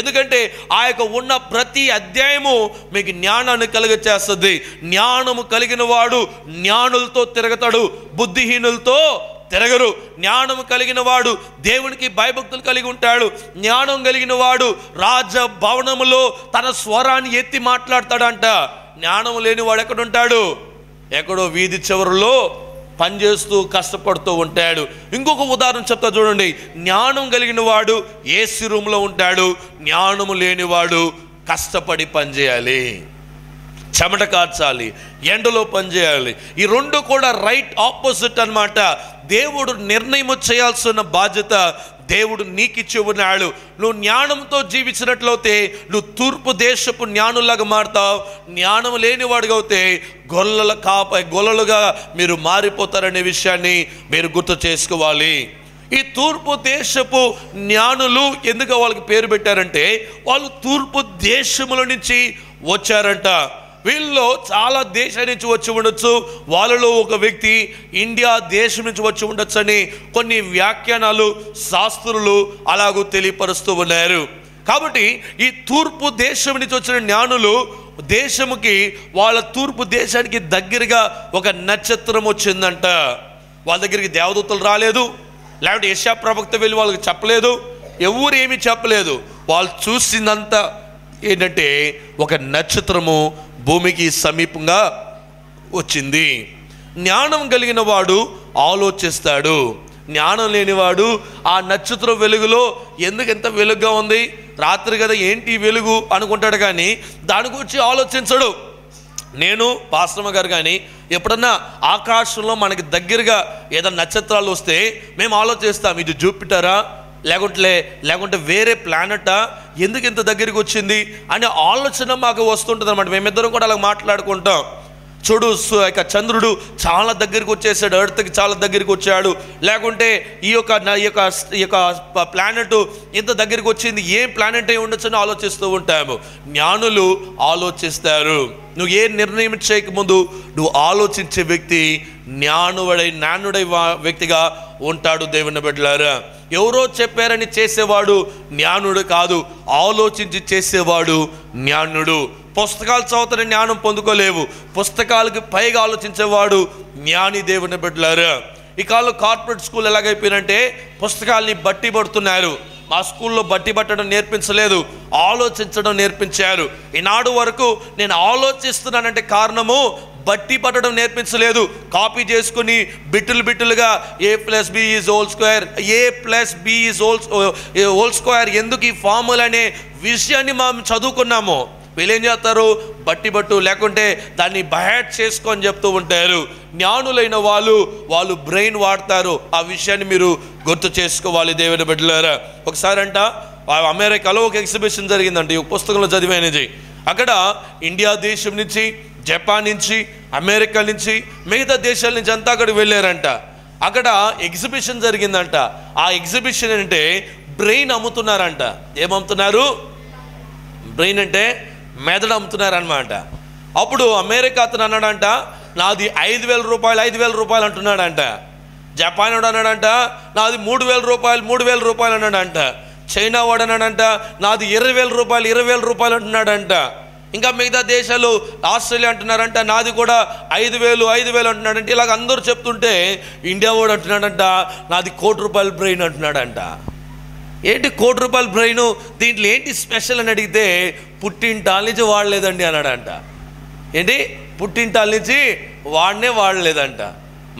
ఎందుకంటే ఆ ఉన్న ప్రతి అధ్యాయము మీకు జ్ఞానాన్ని కలిగచేస్తుంది. జ్ఞానము కలిగిన వాడు జ్ఞానులతో తిరగతాడు, బుద్ధిహీనులతో తిరగరు. జ్ఞానం కలిగిన వాడు దేవునికి భయభక్తులు కలిగి ఉంటాడు. జ్ఞానం కలిగిన వాడు రాజభవనములో తన స్వరాన్ని ఎత్తి మాట్లాడతాడంట. జ్ఞానం లేని వాడు ఎక్కడుంటాడు? ఎక్కడో వీధి చివరిలో పనిచేస్తూ కష్టపడుతూ ఉంటాడు. ఇంకొక ఉదాహరణ చెప్తా చూడండి. జ్ఞానం కలిగిన వాడు ఏసీ రూమ్లో ఉంటాడు, జ్ఞానము లేనివాడు కష్టపడి పనిచేయాలి, చెమట కార్చాలి, ఎండలో పనిచేయాలి. ఈ 2 కూడా రైట్ ఆపోజిట్ అన్నమాట. దేవుడు నిర్ణయం చేయాల్సిన బాధ్యత దేవుడు నీకు ఇచ్చి ఉన్నాడు. నువ్వు జ్ఞానంతో జీవించినట్లయితే నువ్వు తూర్పు దేశపు జ్ఞానులాగా మారుతావు. జ్ఞానం లేనివాడుగా అయితే గొల్లలుగా మీరు మారిపోతారనే విషయాన్ని మీరు గుర్తు చేసుకోవాలి. ఈ తూర్పు దేశపు జ్ఞానులు ఎందుకు వాళ్ళకి పేరు పెట్టారంటే, వాళ్ళు తూర్పు దేశముల నుంచి వచ్చారంట. వీళ్ళలో చాలా దేశాల నుంచి వచ్చి ఉండొచ్చు, వాళ్ళలో ఒక వ్యక్తి ఇండియా దేశం నుంచి వచ్చి ఉండొచ్చు అని కొన్ని వ్యాఖ్యానాలు శాస్త్రులు అలాగూ తెలియపరుస్తూ ఉన్నారు. కాబట్టి ఈ తూర్పు దేశం నుంచి వచ్చిన జ్ఞానులు దేశముకి, వాళ్ళ తూర్పు దేశానికి దగ్గరగా ఒక నక్షత్రం వచ్చిందంట. వాళ్ళ దగ్గరికి దేవదూతలు రాలేదు, లేకపోతే యెషయా ప్రవక్త వెళ్ళి వాళ్ళకి చెప్పలేదు, ఎవరు ఏమీ చెప్పలేదు. వాళ్ళు చూసిందంతా ఏంటంటే ఒక నక్షత్రము భూమికి సమీపంగా వచ్చింది. జ్ఞానం కలిగిన వాడు ఆలోచిస్తాడు, జ్ఞానం లేనివాడు ఆ నక్షత్రం వెలుగులో ఎందుకు ఎంత వెలుగుగా ఉంది, రాత్రి కదా ఏంటి వెలుగు అనుకుంటాడు, కానీ దాని గురించి ఆలోచించడు. నేను పాస్టమ్మ గారు కానీ ఎప్పుడన్నా ఆకాశంలో మనకి దగ్గరగా ఏదైనా నక్షత్రాలు వస్తే మేము ఆలోచిస్తాం, ఇది జూపిటరా, లేకుంటే వేరే ప్లానెటా, ఎందుకు ఇంత దగ్గరికి వచ్చింది అనే ఆలోచన మాకు వస్తుంటుంది అన్నమాట. మేమిద్దరం కూడా అలా మాట్లాడుకుంటాం. చూడు, చంద్రుడు చాలా దగ్గరికి వచ్చేసాడు, ఎర్త్కి చాలా దగ్గరికి వచ్చాడు, లేకుంటే ఈ యొక్క ప్లానెట్ ఇంత దగ్గరికి వచ్చింది, ఏం ప్లానెట్ అయి ఉండొచ్చు అని ఆలోచిస్తూ ఉంటాము. జ్ఞానులు ఆలోచిస్తారు. నువ్వు ఏ నిర్ణయం చేయకముందు నువ్వు ఆలోచించే వ్యక్తి జ్ఞానుడై వ్యక్తిగా ఉంటాడు. దేవుని బిడ్డలారా, ఎవరో చెప్పారని చేసేవాడు జ్ఞానుడు కాదు, ఆలోచించి చేసేవాడు జ్ఞానుడు. పుస్తకాలు చదువుతున్న జ్ఞానం పొందుకోలేవు, పుస్తకాలకి పైగా ఆలోచించేవాడు జ్ఞాని. దేవుని బిడ్డలారా, ఈ కాలంలో కార్పొరేట్ స్కూల్ ఎలాగైపోయినంటే పుస్తకాలని బట్టి పడుతున్నారు. మా స్కూల్లో బట్టి పట్టడం నేర్పించలేదు, ఆలోచించడం నేర్పించారు. ఈనాడు వరకు నేను ఆలోచిస్తున్నానంటే కారణము బట్టి పట్టడం నేర్పించలేదు. కాపీ చేసుకుని బిట్టులుగా A+B is whole square, A+B is whole square, ఎందుకు ఈ ఫార్ములా అనే విషయాన్ని మనం చదువుకున్నాము. వీళ్ళు ఏం చేస్తారు, బట్టు లేకుంటే దాన్ని బయాట్ చేసుకొని చెప్తూ ఉంటారు. జ్ఞానులైన వాళ్ళు బ్రెయిన్ వాడతారు. ఆ విషయాన్ని మీరు గుర్తు చేసుకోవాలి. దేవుని బిడ్డలారా, ఒకసారి అంట అమెరికాలో ఒక ఎగ్జిబిషన్ జరిగిందంట, ఈ పుస్తకంలో చదివినది. అక్కడ ఇండియా దేశం నుంచి, జపాన్ నుంచి, అమెరికా నుంచి, మిగతా దేశాల నుంచి అంతా అక్కడికి వెళ్ళారంట. అక్కడ ఎగ్జిబిషన్ జరిగిందంట. ఆ ఎగ్జిబిషన్ అంటే బ్రెయిన్ అమ్ముతున్నారంట. ఏమమ్ముతున్నారు? బ్రెయిన్ అంటే మెదడు అమ్ముతున్నారు అనమాట. అప్పుడు అమెరికా అతను అన్నాడంట, నాది 5,000 రూపాయలు అంటున్నాడంట. జపాన్ వాడు అన్నాడంట, నాది 3,000 రూపాయలు అన్నాడంట. చైనా వాడు అన్నాడంట, నాది 20,000 రూపాయలు అంటున్నాడంట. ఇంకా మిగతా దేశాలు, ఆస్ట్రేలియా అంటున్నారంట, నాది కూడా 5,000 అంటున్నాడంట. ఇలాగ అందరూ చెప్తుంటే ఇండియా వాడు అంటున్నాడంట, నాది ₹1,00,00,000 బ్రెయిన్ అంటున్నాడంట. ఏంటి ₹1,00,00,000 బ్రెయిన్, దీంట్లో ఏంటి స్పెషల్ అని అడిగితే పుట్టింటాల నుంచి వాడలేదండి అన్నాడంట. ఏంటి, పుట్టింటాల నుంచి వాడలేదంట.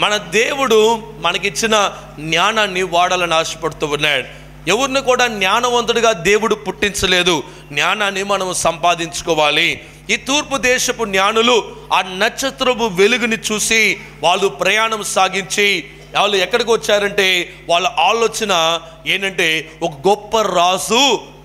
మన దేవుడు మనకిచ్చిన జ్ఞానాన్ని వాడాలని ఆశపడుతూ ఉన్నాడు. ఎవరిని కూడా జ్ఞానవంతుడిగా దేవుడు పుట్టించలేదు, జ్ఞానాన్ని మనం సంపాదించుకోవాలి. ఈ తూర్పు దేశపు జ్ఞానులు ఆ నక్షత్రపు వెలుగుని చూసి వాళ్ళు ప్రయాణం సాగించి వాళ్ళు ఎక్కడికి వచ్చారంటే, వాళ్ళ ఆలోచన ఏంటంటే ఒక గొప్ప రాజు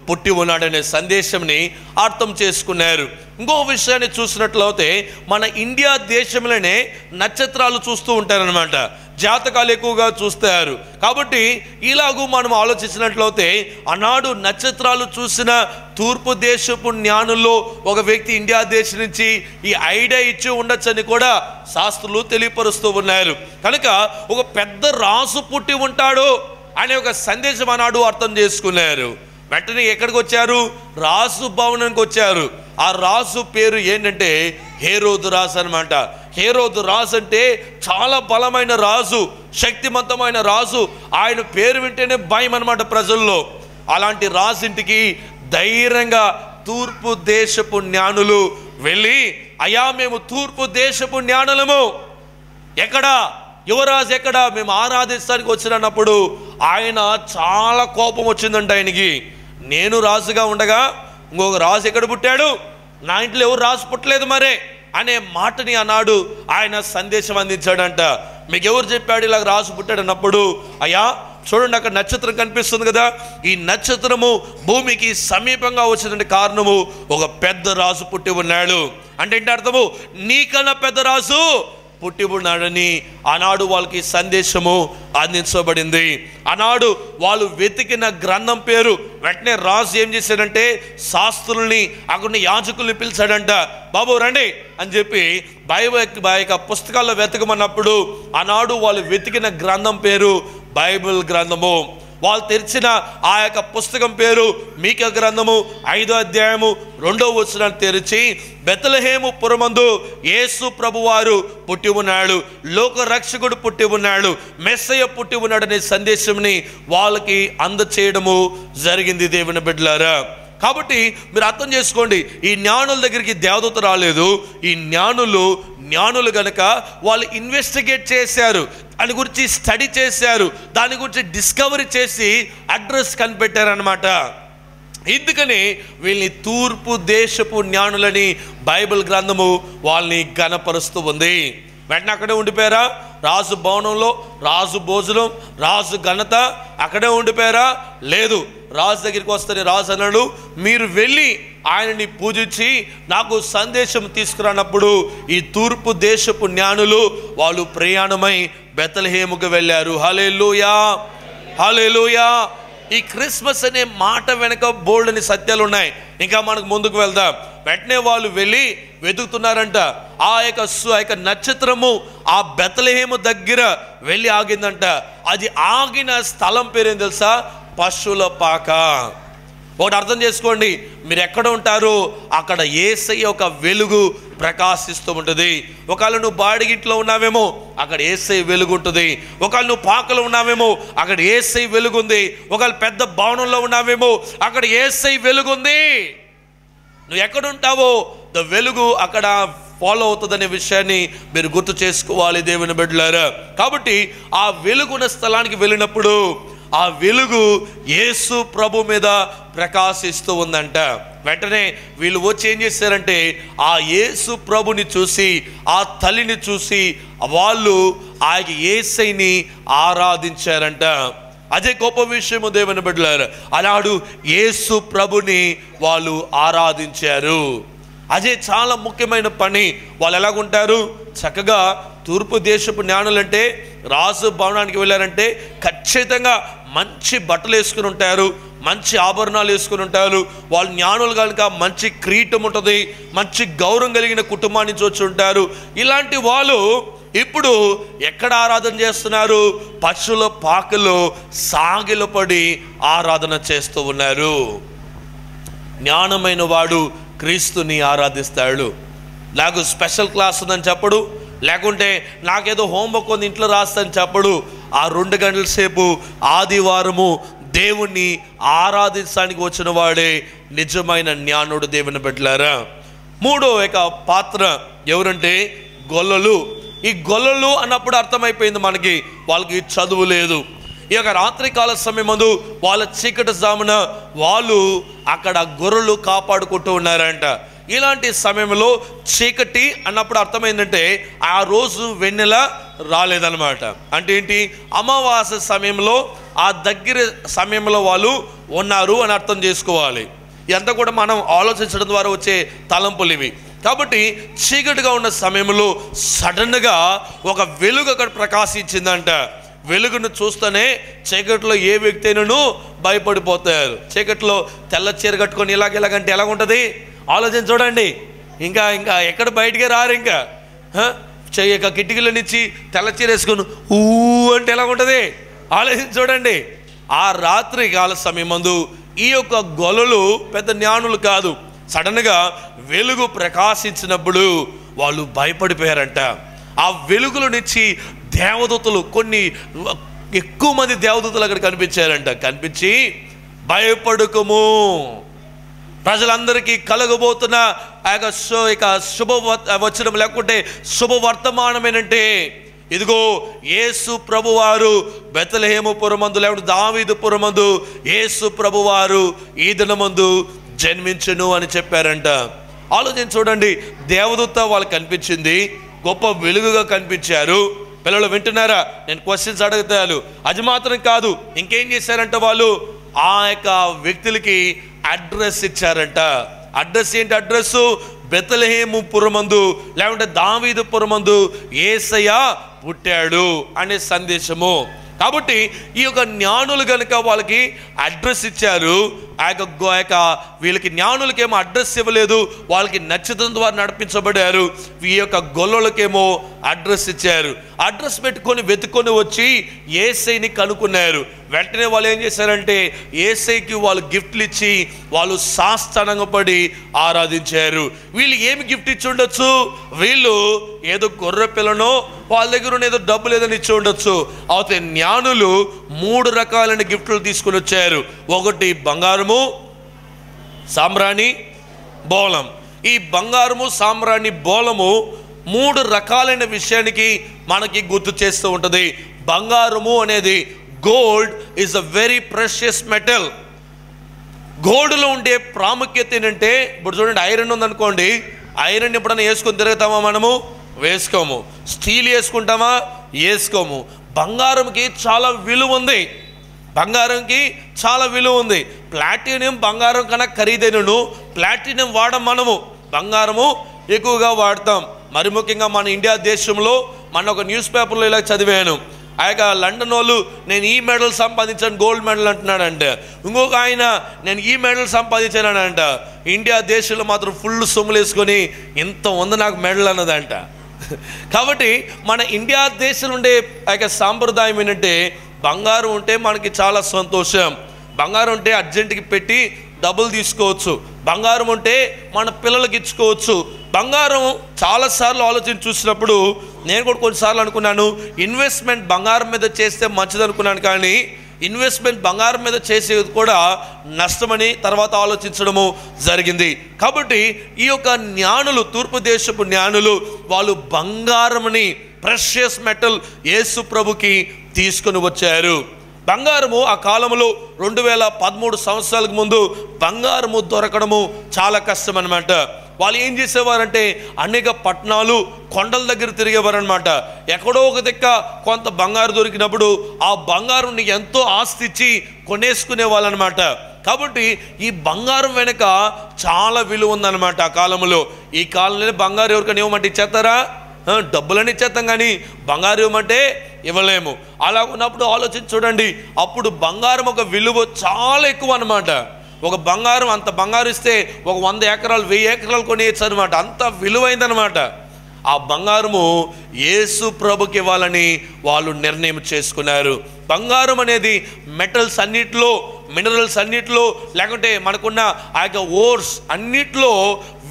పుట్టి ఉన్నాడనే సందేశంని అర్థం చేసుకున్నారు. ఇంకో విషయాన్ని చూసినట్లయితే మన ఇండియా దేశంలోనే నక్షత్రాలు చూస్తూ ఉంటారనమాట, జాతకాలు ఎక్కువగా చూస్తారు. కాబట్టి ఇలాగూ మనం ఆలోచించినట్లయితే ఆనాడు నక్షత్రాలు చూసిన తూర్పు దేశపు జ్ఞానుల్లో ఒక వ్యక్తి ఇండియా దేశం నుంచి ఈ ఐడియా ఇచ్చి ఉండొచ్చని కూడా శాస్త్రులు తెలియపరుస్తూ ఉన్నారు. కనుక ఒక పెద్ద రాజు పుట్టి ఉంటాడు అనే ఒక సందేశం ఆనాడు అర్థం చేసుకున్నారు. వెంటనే ఎక్కడికి వచ్చారు? రాజు భవనానికి వచ్చారు. ఆ రాజు పేరు ఏంటంటే హేరోదు రాజు అనమాట. హేరోదు రాజు అంటే చాలా బలమైన రాజు, శక్తివంతమైన రాజు. ఆయన పేరు వింటేనే భయం అనమాట ప్రజల్లో. అలాంటి రాజు ఇంటికి ధైర్యంగా తూర్పు దేశపు జ్ఞానులు వెళ్ళి, అయ్యా మేము తూర్పు దేశపు జ్ఞానులము, ఎక్కడా యువరాజు ఎక్కడా, మేము ఆరాధిస్తానికి వచ్చినప్పుడు ఆయన చాలా కోపం వచ్చిందంట ఆయనకి. నేను రాజుగా ఉండగా ఇంకొక రాజు ఎక్కడ పుట్టాడు, నా ఇంట్లో ఎవరు రాజు పుట్టలేదు మరే అనే మాటని అన్నాడు. ఆయన సందేశం అందించాడంట. మీకు ఎవరు చెప్పాడు ఇలా రాజు పుట్టాడు అన్నప్పుడు, అయ్యా చూడండి అక్కడ నక్షత్రం కనిపిస్తుంది కదా, ఈ నక్షత్రము భూమికి సమీపంగా వచ్చిందంటే కారణము ఒక పెద్ద రాజు పుట్టి ఉన్నాడు. అంటే ఏంటి అర్థము? నీకన్నా పెద్ద రాజు పుట్టి ఉన్నాడని ఆనాడు వాళ్ళకి సందేశము అందించబడింది. ఆనాడు వాళ్ళు వెతికిన గ్రంథం పేరు, వెంటనే రాజు ఏం చేశాడంటే శాస్త్రుల్ని అక్కడ యాజకుల్ని పిలిచాడంట. బాబు రండి అని చెప్పి బైబిల్ పుస్తకాల్లో వెతకమన్నప్పుడు ఆనాడు వాళ్ళు వెతికిన గ్రంథం పేరు బైబిల్ గ్రంథము. వాళ్ళు తెరిచిన ఆ యొక్క పుస్తకం పేరు మీకా గ్రంథము 5వ అధ్యాయము 2వ వచనాన్ని తెరిచి, బెత్లెహేము పురమందు యేసు ప్రభువారు పుట్టి ఉన్నాడు, లోక రక్షకుడు పుట్టి ఉన్నాడు, మెస్సయ్య పుట్టి ఉన్నాడు అనే సందేశంని వాళ్ళకి అందచేయడము జరిగింది. దేవుని బిడ్డలారా, కాబట్టి మీరు అర్థం చేసుకోండి, ఈ జ్ఞానుల దగ్గరికి దేవదూత రాలేదు. ఈ జ్ఞానులు కనుక వాళ్ళు ఇన్వెస్టిగేట్ చేశారు, దాని గురించి స్టడీ చేశారు, దాని గురించి డిస్కవరీ చేసి అడ్రస్ కనిపెట్టారనమాట. ఎందుకని వీళ్ళని తూర్పు దేశపు జ్ఞానులని బైబిల్ గ్రంథము వాళ్ళని ఘనపరుస్తూ ఉంది. వెంటనే అక్కడే ఉండిపోయారా? రాజు భవనంలో రాజు భోజనం, రాజు ఘనత అక్కడే ఉండిపోయారా? లేదు. రాజు దగ్గరికి వస్తే రాజు అన్నాడు, మీరు వెళ్ళి ఆయనని పూజించి నాకు సందేశం తీసుకురానప్పుడు ఈ తూర్పు దేశపు జ్ఞానులు వాళ్ళు ప్రయాణమై బెత్లెహేముకు వెళ్ళారు. హల్లెలూయా, హల్లెలూయా. ఈ క్రిస్మస్ అనే మాట వెనక బోల్డని సత్యాలు ఉన్నాయి. ఇంకా మనకు ముందుకు వెళ్దాం. వెంటనే వాళ్ళు వెళ్ళి వెతుకుతున్నారంట. ఆ యొక్క నక్షత్రము ఆ బెత్లెహేము దగ్గర వెళ్ళి ఆగిందంట. అది ఆగిన స్థలం పేరేం తెలుసా? పశువుల పాక. ఒకటి అర్థం చేసుకోండి, మీరు ఎక్కడ ఉంటారో అక్కడ యేసయ్య ఒక వెలుగు ప్రకాశిస్తూ ఉంటుంది. ఒకవేళ నువ్వు బాడిగిట్లో ఉన్నావేమో అక్కడ యేసయ్య వెలుగు ఉంటుంది. ఒకవేళ నువ్వు పాకలో ఉన్నావేమో అక్కడ యేసయ్య వెలుగు ఉంది. ఒకవేళ పెద్ద భవనంలో ఉన్నావేమో అక్కడ యేసయ్య వెలుగు ఉంది. నువ్వు ఎక్కడ ఉంటావో ద వెలుగు అక్కడ ఫాలో అవుతుందనే విషయాన్ని మీరు గుర్తు చేసుకోవాలి దేవుని బిడ్డలారా. కాబట్టి ఆ వెలుగున్న స్థలానికి వెళ్ళినప్పుడు ఆ వెలుగు యేసు ప్రభు మీద ప్రకాశిస్తూ ఉందంట. వెంటనే వీళ్ళు వచ్చి ఏం చేశారంటే ఆ యేసు ప్రభుని చూసి, ఆ తల్లిని చూసి వాళ్ళు ఆ యేసయ్యని ఆరాధించారంట. అదే గొప్ప విషయము దేవుని బిడ్డలారా. అలాడు యేసు ప్రభుని వాళ్ళు ఆరాధించారు. అదే చాలా ముఖ్యమైన పని. వాళ్ళు ఎలాగుంటారు? చక్కగా తూర్పు దేశపు జ్ఞానులంటే రాజు భవనానికి వెళ్ళారంటే ఖచ్చితంగా మంచి బట్టలు వేసుకుని ఉంటారు, మంచి ఆభరణాలు వేసుకుని ఉంటారు. వాళ్ళు జ్ఞానులు కనుక మంచి కిరీటం ఉంటుంది, మంచి గౌరవం కలిగిన కుటుంబాన్ని నుంచి వచ్చి ఉంటారు. ఇలాంటి వాళ్ళు ఇప్పుడు ఎక్కడ ఆరాధన చేస్తున్నారు? పశువుల పాకలో సాగిలపడి ఆరాధన చేస్తూ ఉన్నారు. జ్ఞానమైన వాడు క్రీస్తుని ఆరాధిస్తాడు. నాకు స్పెషల్ క్లాస్ ఉందని చెప్పడు, లేకుంటే నాకేదో హోంవర్క్ ఉంది ఇంట్లో రాస్తాను చెప్పడు. ఆ 2 గంటల సేపు ఆదివారము దేవుణ్ణి ఆరాధించడానికి వచ్చిన వాడే నిజమైన జ్ఞానుడు దేవుని బిడ్డలారా. మూడో ఒక పాత్ర ఎవరంటే గొల్లలు. ఈ గొల్లలు అన్నప్పుడు అర్థమైపోయింది మనకి, వాళ్ళకి చదువు లేదు. ఈ యొక్క రాత్రికాల సమయమందు వాళ్ళ చీకటి జామున వాళ్ళు అక్కడ గొర్రెలు కాపాడుకుంటూ ఉన్నారంట. ఇలాంటి సమయంలో చీకటి అన్నప్పుడు అర్థమైందంటే ఆ రోజు వెన్నెల రాలేదన్నమాట. అంటే ఏంటి? అమావాస్య సమయంలో ఆ దగ్గర సమయంలో వాళ్ళు ఉన్నారు అని అర్థం చేసుకోవాలి. ఇదంతా కూడా మనం ఆలోచించడం ద్వారా వచ్చే తలంపులు ఇవి. కాబట్టి చీకటిగా ఉన్న సమయంలో సడన్గా ఒక వెలుగు అక్కడ ప్రకాశించిందంట. వెలుగును చూస్తేనే చీకట్లో ఏ వ్యక్తి అయినను భయపడిపోతారు. చీకట్లో తెల్ల చీర కట్టుకొని ఇలాగంటే ఎలాగుంటుంది ఆలోచన చూడండి. ఇంకా ఎక్కడ బయటికి రారు. ఇంకా కిటికీల నుంచి తెల్ల చీర వేసుకొని ఊ అంటే ఎలాగుంటుంది ఆలోచన చూడండి. ఆ రాత్రి కాల సమయమందు ఈ యొక్క గొల్లలు పెద్ద జ్ఞానులు కాదు. సడన్గా వెలుగు ప్రకాశించినప్పుడు వాళ్ళు భయపడిపోయారంట. ఆ వెలుగుల నుంచి దేవదూతలు, కొన్ని ఎక్కువ మంది దేవదూతలు అక్కడ కనిపించారంట. కనిపించి భయపడుకుము, ప్రజలందరికీ కలగబోతున్న శుభవచనం లేకుంటే శుభవర్తమానం ఏంటంటే ఇదిగో యేసు ప్రభువారు బెత్లెహేము పురమందు లేకుంటే దావీదు పురమందు యేసు ప్రభువారు ఈ దినమందు జన్మించును అని చెప్పారంట. ఆలోచన చూడండి, దేవదూత వాళ్ళకి కనిపించింది, గొప్ప వెలుగుగా కనిపించారు. పిల్లలు వింటున్నారా? నేను క్వశ్చన్స్ అడుగుతాను. అది మాత్రం కాదు, ఇంకేం చేశారంట వాళ్ళు ఆ యొక్క వ్యక్తులకి అడ్రస్ ఇచ్చారంట. అడ్రస్ ఏంటి? అడ్రస్ బెత్లెహేము పురమందు లేకుంటే దావీదు పురమందు యేసయ్య పుట్టాడు అనే సందేశము. కాబట్టి ఈ యొక్క జ్ఞానులు కనుక వాళ్ళకి అడ్రస్ ఇచ్చారు. ఆ యొక్క వీళ్ళకి జ్ఞానులకేమో అడ్రస్ ఇవ్వలేదు, వాళ్ళకి నచ్చడం ద్వారా నడిపించబడ్డారు. ఈ యొక్క గొల్లలకేమో అడ్రస్ ఇచ్చారు. అడ్రస్ పెట్టుకొని వెతుక్కొని వచ్చి యేసయ్యని కనుక్కున్నారు. వెంటనే వాళ్ళు ఏం చేశారంటే యేసయ్యకి వాళ్ళు గిఫ్ట్లు ఇచ్చి వాళ్ళు సాష్టాంగపడి ఆరాధించారు. వీళ్ళు ఏమి గిఫ్ట్ ఇచ్చి ఉండొచ్చు? వీళ్ళు ఏదో గొర్రె పిల్లనో వాళ్ళ దగ్గర ఏదో డబ్బు లేదని ఇచ్చి ఉండొచ్చు. అయితే జ్ఞానులు 3 రకాలైన గిఫ్ట్లు తీసుకుని వచ్చారు. ఒకటి బంగారము, సాంబ్రాణి, బోళం. ఈ బంగారము, సాంబ్రాణి, బోళము 3 రకాలైన విషయానికి మనకి గుర్తు చేస్తూ ఉంటుంది. బంగారము అనేది gold is a very precious metal. గోల్డ్లో ఉండే ప్రాముఖ్యత ఏంటంటే ఇప్పుడు చూడండి, ఐరన్ ఉందనుకోండి, ఐరన్ ఎప్పుడైనా వేసుకొని తిరుగుతామా మనము? వేసుకోము. స్టీల్ వేసుకుంటామా? వేసుకోము. బంగారంకి చాలా విలువ ఉంది. బంగారంకి చాలా విలువ ఉంది. ప్లాటినం బంగారం కన్నా ఖరీదైనను. ప్లాటినం వాడం మనము, బంగారము ఎక్కువగా వాడతాం. మరి ముఖ్యంగా మన ఇండియా దేశంలో మన ఒక న్యూస్ పేపర్లో ఇలా చదివాను. ఆ యొక్క లండన్ వాళ్ళు నేను ఈ మెడల్ సంపాదించాను, గోల్డ్ మెడల్ అంటున్నాడంట. ఇంకొక ఆయన నేను ఈ మెడల్ సంపాదించానంట. ఇండియా దేశంలో మాత్రం ఫుల్ సొమ్ములు వేసుకొని ఇంత ఉంది నాకు మెడల్ అన్నదంట. కాబట్టి మన ఇండియా దేశంలో ఉండే ఆ యొక్క సాంప్రదాయం ఏంటంటే బంగారం ఉంటే మనకి చాలా సంతోషం. బంగారం ఉంటే అర్జెంటుకి పెట్టి డబ్బులు తీసుకోవచ్చు. బంగారం ఉంటే మన పిల్లలకి ఇచ్చుకోవచ్చు. బంగారం చాలాసార్లు ఆలోచించి చూసినప్పుడు నేను కూడా కొన్నిసార్లు అనుకున్నాను ఇన్వెస్ట్మెంట్ బంగారం మీద చేస్తే మంచిది అనుకున్నాను. కానీ ఇన్వెస్ట్మెంట్ బంగారం మీద చేసేది కూడా నష్టమని తర్వాత ఆలోచించడము జరిగింది. కాబట్టి ఈ యొక్క జ్ఞానులు, తూర్పు దేశపు జ్ఞానులు, వాళ్ళు బంగారంని, ప్రెషియస్ మెటల్ యేసు ప్రభుకి తీసుకొని వచ్చారు. బంగారము ఆ కాలంలో 2013 సంవత్సరాలకు ముందు బంగారము దొరకడము చాలా కష్టం అన్నమాట. వాళ్ళు ఏం చేసేవారంటే అనేక పట్టణాలు, కొండల దగ్గర తిరిగేవారనమాట. ఎక్కడో ఒక దిక్క కొంత బంగారు దొరికినప్పుడు ఆ బంగారుని ఎంతో ఆస్తి ఇచ్చి కొనేసుకునే వాళ్ళనమాట. కాబట్టి ఈ బంగారం వెనుక చాలా విలువ ఉందన్నమాట ఆ కాలంలో. ఈ కాలంలో బంగారు ఎవరికైనా ఇవ్వమంటే ఇచ్చేస్తారా? డబ్బులని ఇచ్చేస్తాం, కానీ బంగారు ఇవ్వమంటే ఇవ్వలేము. అలా ఉన్నప్పుడు ఆలోచించి చూడండి, అప్పుడు బంగారం ఒక విలువ చాలా ఎక్కువ అన్నమాట. ఒక బంగారం, అంత బంగారు ఇస్తే ఒక 100 ఎకరాలు 1000 ఎకరాలు కొనేయచ్చు అనమాట. అంత విలువైందనమాట. ఆ బంగారము యేసు ప్రభుకి ఇవ్వాలని వాళ్ళు నిర్ణయం చేసుకున్నారు. బంగారం అనేది మెటల్స్ అన్నిట్లో, మినరల్స్ అన్నిట్లో, లేకుంటే మనకున్న ఆ యొక్క ఓర్స్ అన్నిట్లో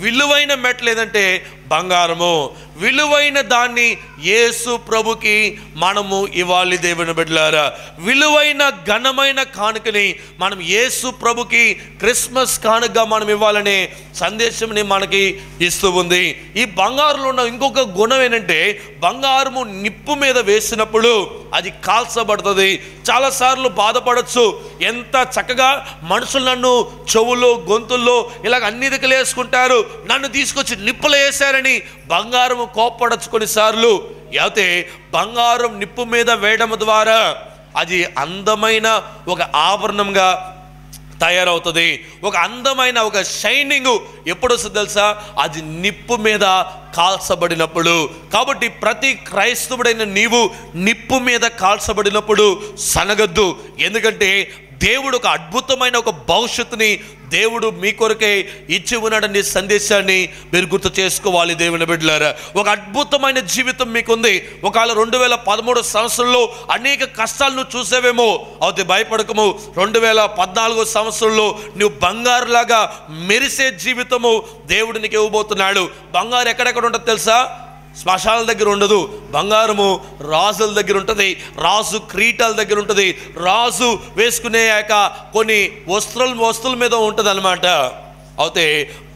విలువైన మెటల్ ఏదంటే బంగారము. విలువైన దాన్ని యేసు ప్రభుకి మనము ఇవ్వాలి. దేవుని బిడ్డలారా, విలువైన ఘనమైన కానుకని మనం యేసు ప్రభుకి క్రిస్మస్ కానుకగా మనం ఇవ్వాలనే సందేశంని మనకి ఇస్తూ ఉంది. ఈ బంగారులో ఉన్న ఇంకొక గుణం ఏంటంటే బంగారము నిప్పు మీద వేసినప్పుడు అది కాల్చబడుతుంది. చాలాసార్లు బాధపడచ్చు, ఎంత చక్కగా మనుషులు నన్ను చెవుల్లో, గొంతుల్లో ఇలాగ అన్ని దిక్కులు వేసుకుంటారు, నన్ను తీసుకొచ్చి నిప్పులు వేశారని బంగారము కోప్పడచ్చు కొన్నిసార్లు. అయితే బంగారం నిప్పు మీద వేయడం ద్వారా అది అందమైన ఒక ఆభరణంగా తయారవుతుంది. ఒక అందమైన ఒక షైనింగ్ ఎప్పుడు వస్తుంది తెలుసా? అది నిప్పు మీద కాల్చబడినప్పుడు. కాబట్టి ప్రతి క్రైస్తవుడైన నీవు నిప్పు మీద కాల్చబడినప్పుడు సనగద్దు. ఎందుకంటే దేవుడు ఒక అద్భుతమైన ఒక భవిష్యత్తుని దేవుడు మీ కొరకే ఇచ్చి ఉన్నాడనే సందేశాన్ని మీరు గుర్తు చేసుకోవాలి. దేవుని బిడ్డలారా, ఒక అద్భుతమైన జీవితం మీకుంది. ఒకవేళ 2013 సంవత్సరంలో అనేక కష్టాలు నువ్వు చూసేవేమో, అయితే భయపడకము. 2014 సంవత్సరంలో నువ్వు బంగారులాగా మెరిసే జీవితము దేవుడు నీకు ఇవ్వబోతున్నాడు. బంగారు ఎక్కడెక్కడ ఉంటుంది తెలుసా? శ్మశాల దగ్గర ఉండదు. బంగారము రాజుల దగ్గర ఉంటుంది, రాజు క్రీటాల దగ్గర ఉంటుంది, రాజు వేసుకునే కొన్ని వస్తువుల మీద ఉంటుంది అనమాట. అయితే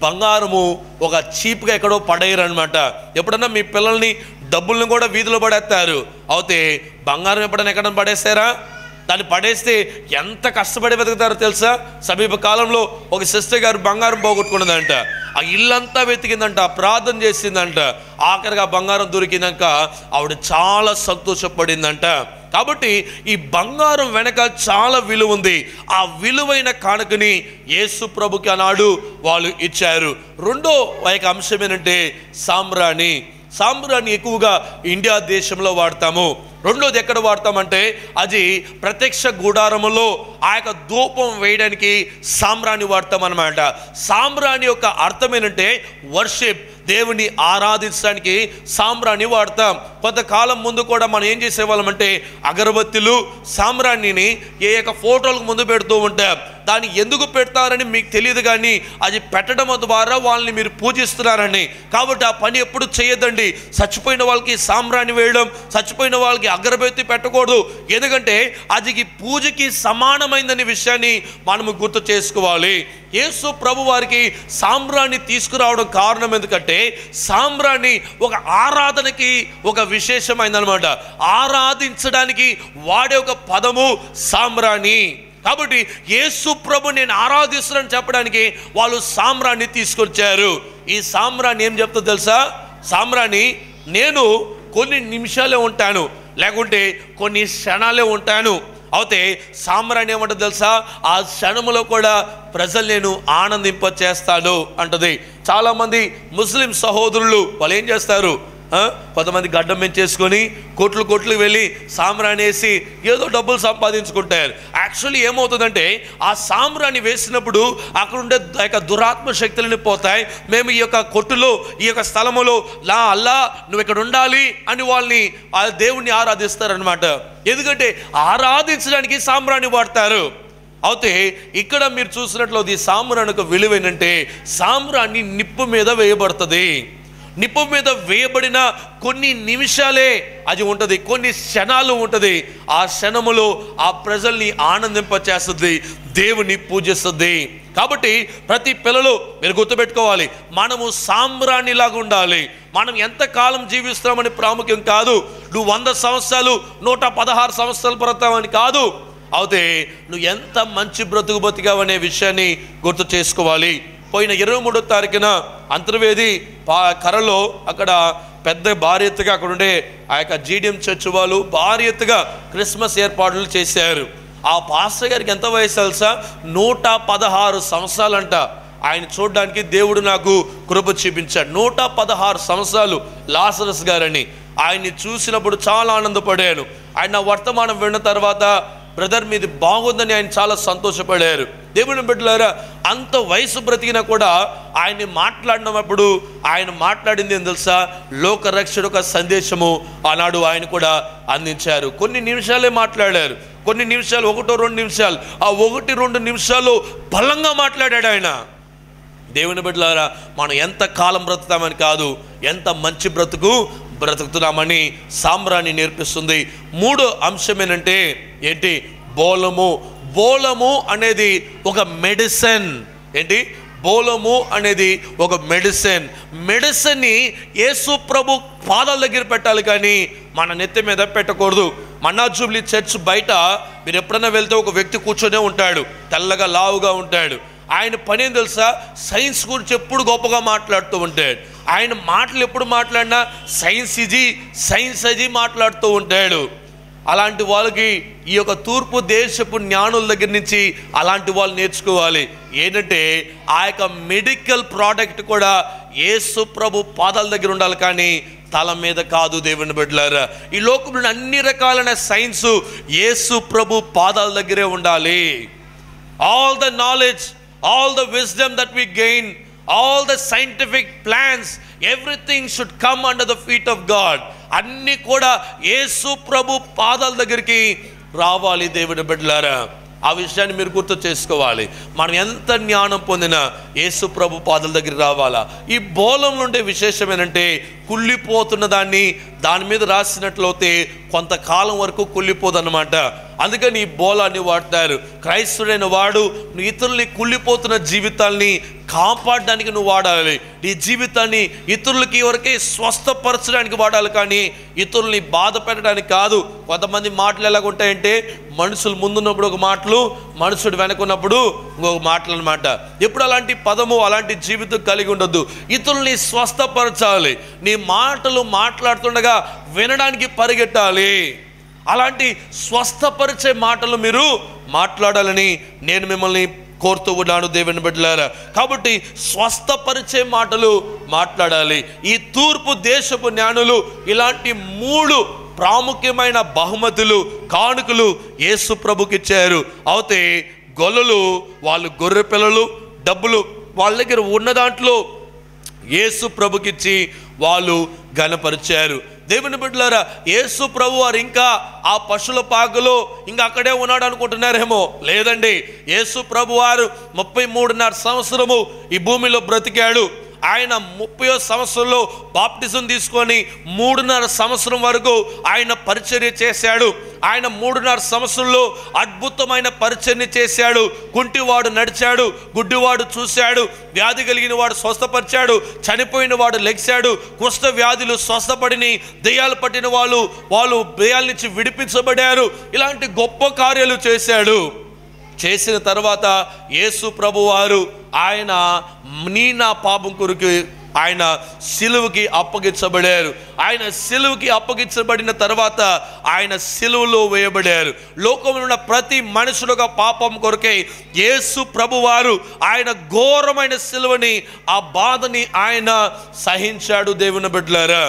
బంగారము ఒక చీప్గా ఎక్కడో పడేయరు అనమాట. ఎప్పుడన్నా మీ పిల్లల్ని డబ్బులను కూడా వీధిలో పడేస్తారు. అయితే బంగారం ఎప్పుడైనా ఎక్కడైనా పడేస్తారా? దాన్ని పడేస్తే ఎంత కష్టపడి వెతుకుతారో తెలుసా? సమీప కాలంలో ఒక సిస్టర్ గారు బంగారం పోగొట్టుకున్నదంట. ఆ ఇల్లంతా వెతికిందంట, ప్రార్థన చేసిందంట. ఆఖరిగా బంగారం దొరికినాక ఆవిడ చాలా సంతోషపడిందంట. కాబట్టి ఈ బంగారం వెనక చాలా విలువ ఉంది. ఆ విలువైన కానుకని యేసు ప్రభుకి ఆనాడు వాళ్ళు ఇచ్చారు. రెండో అంశం ఏంటంటే సాంబ్రాణి. సాంబ్రాణి ఎక్కువగా ఇండియా దేశంలో వాడతాము. రెండోది ఎక్కడ వాడతామంటే అది ప్రత్యక్ష గుడారములో ఆ యొక్క ధూపం వేయడానికి సాంబ్రాణి వాడతాం అన్నమాట. సాంబ్రాణి యొక్క అర్థం ఏంటంటే వర్షిప్, దేవుని ఆరాధించడానికి సాంబ్రాణి వాడతాం. కొంతకాలం ముందు కూడా మనం ఏం చేసేవాళ్ళం అంటే అగరబత్తులు, సాంబ్రాణిని ఏ యొక్క ఫోటోలకు ముందు పెడుతూ ఉంటాం. దాన్ని ఎందుకు పెడతారని మీకు తెలియదు, కానీ అది పెట్టడం ద్వారా వాళ్ళని మీరు పూజిస్తున్నారని. కాబట్టి ఆ పని ఎప్పుడు చేయొద్దండి. చచ్చిపోయిన వాళ్ళకి సాంబ్రాణి వేయడం, చచ్చిపోయిన వాళ్ళకి అగరబత్తి పెట్టకూడదు. ఎందుకంటే అది పూజకి సమానమైందనే విషయాన్ని మనము గుర్తు చేసుకోవాలి. యేసు ప్రభు వారికి సాంబ్రాణి తీసుకురావడం కారణం ఎందుకంటే సాంబ్రాణి ఒక ఆరాధనకి ఒక విశేషమైందనమాట. ఆరాధించడానికి వాడే ఒక పదము సాంబ్రాణి. కాబట్టి యేసు ప్రభు నేను ఆరాధిస్తున్నాను చెప్పడానికి వాళ్ళు సాంబ్రాణి తీసుకొచ్చారు. ఈ సాంబ్రాణి ఏం చెప్తుందో తెలుసా? సాంబ్రాణి నేను కొన్ని నిమిషాలే ఉంటాను, లేకుంటే కొన్ని క్షణాలే ఉంటాను. అయితే సామ్రాణి ఏమంటుంది తెలుసా? ఆ క్షణములో కూడా ప్రజలు నేను ఆనందింప చేస్తాను అంటది. చాలామంది ముస్లిం సహోదరులు వాళ్ళు ఏం చేస్తారు, కొంతమంది గడ్డం పెంచేసుకొని కోట్లు వెళ్ళి సాంబ్రాణి వేసి ఏదో డబ్బులు సంపాదించుకుంటారు. యాక్చువల్లీ ఏమవుతుందంటే ఆ సాంబ్రాణి వేసినప్పుడు అక్కడ ఉండే దురాత్మ శక్తులని పోతాయి. మేము ఈ యొక్క కొట్టులో ఈ యొక్క స్థలములో లా అల్లా నువ్వు ఇక్కడ ఉండాలి అని వాళ్ళని ఆ దేవుణ్ణి ఆరాధిస్తారనమాట. ఎందుకంటే ఆరాధించడానికి సాంబ్రాణి వాడతారు. అయితే ఇక్కడ మీరు చూసినట్లయితే సాంబ్రాణికి విలువ ఏంటంటే సాంబ్రాణి నిప్పు మీద వేయబడుతుంది. నిప్పు మీద వేయబడిన కొన్ని నిమిషాలే అది ఉంటుంది, కొన్ని క్షణాలు ఉంటుంది. ఆ క్షణములో ఆ ప్రజల్ని ఆనందింపచేస్తుంది, దేవుని పూజిస్తుంది. కాబట్టి ప్రతి పిల్లలు మీరు గుర్తుపెట్టుకోవాలి, మనము సాంబ్రాణిలాగా ఉండాలి. మనం ఎంతకాలం జీవిస్తామని ప్రాముఖ్యం కాదు. నువ్వు 100 సంవత్సరాలు 116 సంవత్సరాలు బ్రతావని కాదు. అయితే నువ్వు ఎంత మంచి బ్రతుకు బతికావనే విషయాన్ని గుర్తు చేసుకోవాలి. పోయిన 23వ తారీఖున అంతర్వేది కరలో అక్కడ పెద్ద భారీ ఎత్తుగా అక్కడ ఉండే ఆ యొక్క జీడిఎం చర్చ్ వాళ్ళు భారీ ఎత్తుగా క్రిస్మస్ ఏర్పాట్లు చేశారు. ఆ పాస్టర్ గారికి ఎంత వయసు తెలుసా? 116 సంవత్సరాలంట. ఆయన చూడడానికి దేవుడు నాకు కృప చూపించాడు. 116 సంవత్సరాలు లాజరస్ గారని. ఆయన్ని చూసినప్పుడు చాలా ఆనందపడాను. ఆయన వర్తమానం విన్న తర్వాత బ్రదర్ మీది బాగుందని ఆయన చాలా సంతోషపడారు. దేవుని బిడ్డలారా, అంత వయసు బ్రతికినా కూడా ఆయన్ని మాట్లాడినప్పుడు ఆయన మాట్లాడింది ఏం తెలుసా? లోకరక్షణ ఒక సందేశము ఆనాడు ఆయన కూడా అందించారు. కొన్ని నిమిషాలే మాట్లాడారు, కొన్ని నిమిషాలు, 1-2 నిమిషాలు. ఆ 1-2 నిమిషాలు బలంగా మాట్లాడాడు ఆయన. దేవుని బిడ్డలారా, మనం ఎంత కాలం బ్రతుకుతామని కాదు, ఎంత మంచి బ్రతుకుతున్నామని సాంబ్రాణి నేర్పిస్తుంది. 3వ అంశం ఏంటంటే ఏంటి? బోలము. బోలము అనేది ఒక మెడిసిన్. ఏంటి? బోలము అనేది ఒక మెడిసిన్. మెడిసిన్ని యేసు ప్రభు పాదాల దగ్గర పెట్టాలి, కానీ మన నెత్తి మీద పెట్టకూడదు. మన్నా జూబ్లీ చర్చ్ బయట మీరు ఎప్పుడైనా వెళ్తే ఒక వ్యక్తి కూర్చొనే ఉంటాడు, తెల్లగా లావుగా ఉంటాడు. ఆయన పని ఏం తెలుసా? సైన్స్ గురించి ఎప్పుడు గొప్పగా మాట్లాడుతూ ఉంటాడు. ఆయన మాటలు ఎప్పుడు మాట్లాడినా సైన్స్ ఇది మాట్లాడుతూ ఉంటాడు. అలాంటి వాళ్ళకి ఈ యొక్క తూర్పు దేశపు జ్ఞానుల దగ్గర నుంచి అలాంటి వాళ్ళు నేర్చుకోవాలి. ఏంటంటే ఆ యొక్క మెడికల్ ప్రోడక్ట్ కూడా యేసు ప్రభు పాదాల దగ్గర ఉండాలి, కానీ తల మీద కాదు. దేవుని బిడ్డలారా, ఈ లోకంలో అన్ని రకాలైన సైన్స్ యేసు ప్రభు పాదాల దగ్గరే ఉండాలి. All the knowledge, all the wisdom that we gain, all the scientific plans, everything should come under the feet of God. అన్నీ కూడా యేసు ప్రభు పాదాల దగ్గరికి రావాలి. దేవుని బిడ్డలారా, ఆ విషయాన్ని మీరు గుర్తు చేసుకోవాలి. మనం ఎంత జ్ఞానం పొందినా యేసు ప్రభు పాదాల దగ్గర రావాలా. ఈ బోలంలో ఉండే విశేషం ఏంటంటే కుళ్ళిపోతున్న దాని మీద రాసినట్లయితే కొంతకాలం వరకు కుళ్ళిపోదన్నమాట. అందుకని ఈ బోలాన్ని వాడతారు. క్రైస్తవుడైన వాడు నువ్వు ఇతరుల్ని కుళ్ళిపోతున్న జీవితాల్ని కాపాడడానికి నువ్వు వాడాలి. నీ జీవితాన్ని ఇతరులకి వరకే స్వస్థపరచడానికి వాడాలి, కానీ ఇతరుల్ని బాధ పెట్టడానికి కాదు. కొంతమంది మాటలు ఎలాగుంటాయంటే మనుషులు ముందున్నప్పుడు ఒక మాటలు, మనుషుడు వెనకున్నప్పుడు ఇంకొక మాటలు అనమాట. ఎప్పుడు అలాంటి పదము, అలాంటి జీవితం కలిగి ఉండొద్దు. ఇతరుల్ని స్వస్థపరచాలి. నీ మాటలు మాట్లాడుతుండగా వినడానికి పరిగెట్టాలి. అలాంటి స్వస్థపరిచే మాటలు మీరు మాట్లాడాలని నేను మిమ్మల్ని కోరుతూ ఉన్నాను దేవుని బిడ్డలారా. కాబట్టి స్వస్థపరిచే మాటలు మాట్లాడాలి. ఈ తూర్పు దేశపు జ్ఞానులు ఇలాంటి 3 ప్రాముఖ్యమైన బహుమతులు, కానుకలు యేసు ప్రభుకి ఇచ్చారు. అయితే గొల్లలు, వాళ్ళు గొర్రె పిల్లలు, డబ్బులు వాళ్ళ దగ్గర ఉన్న దాంట్లో యేసు ప్రభుకిచ్చి వాళ్ళు ఘనపరిచారు. దేవుని బిడ్డలారా, యేసు ప్రభు వారు ఇంకా ఆ పశువుల పాకలో ఇంకా అక్కడే ఉన్నాడు అనుకుంటున్నారేమో. లేదండి, యేసు ప్రభు వారు 33.5 సంవత్సరము ఈ భూమిలో బ్రతికాడు. ఆయన 30వ సంవత్సరంలో బాప్టిజం తీసుకొని 3.5 సంవత్సరం వరకు ఆయన పరిచర్య చేశాడు. ఆయన 3.5 సంవత్సరంలో అద్భుతమైన పరిచర్య చేశాడు. కుంటివాడు నడిచాడు, గుడ్డివాడు చూశాడు, వ్యాధి కలిగిన వాడు స్వస్థపరిచాడు, చనిపోయిన వాడు లెగిశాడు, కుష్ఠ వ్యాధులు స్వస్థపడిని, దెయ్యాలు పట్టిన వాళ్ళు దెయ్యాల నుంచి విడిపించబడారు. ఇలాంటి గొప్ప కార్యాలు చేశాడు. చేసిన తర్వాత యేసు ప్రభువారు ఆయన నా పాపం కొరకు ఆయన సిలువకి అప్పగించబడారు. ఆయన సిలువకి అప్పగించబడిన తర్వాత ఆయన సిలువలో వేయబడారు. లోకంలో ఉన్న ప్రతి మనుషుడుగా పాపం కొరకై యేసు ప్రభువారు ఆయన ఘోరమైన సిలువని, ఆ బాధని ఆయన సహించాడు. దేవుని బిడ్డలారా,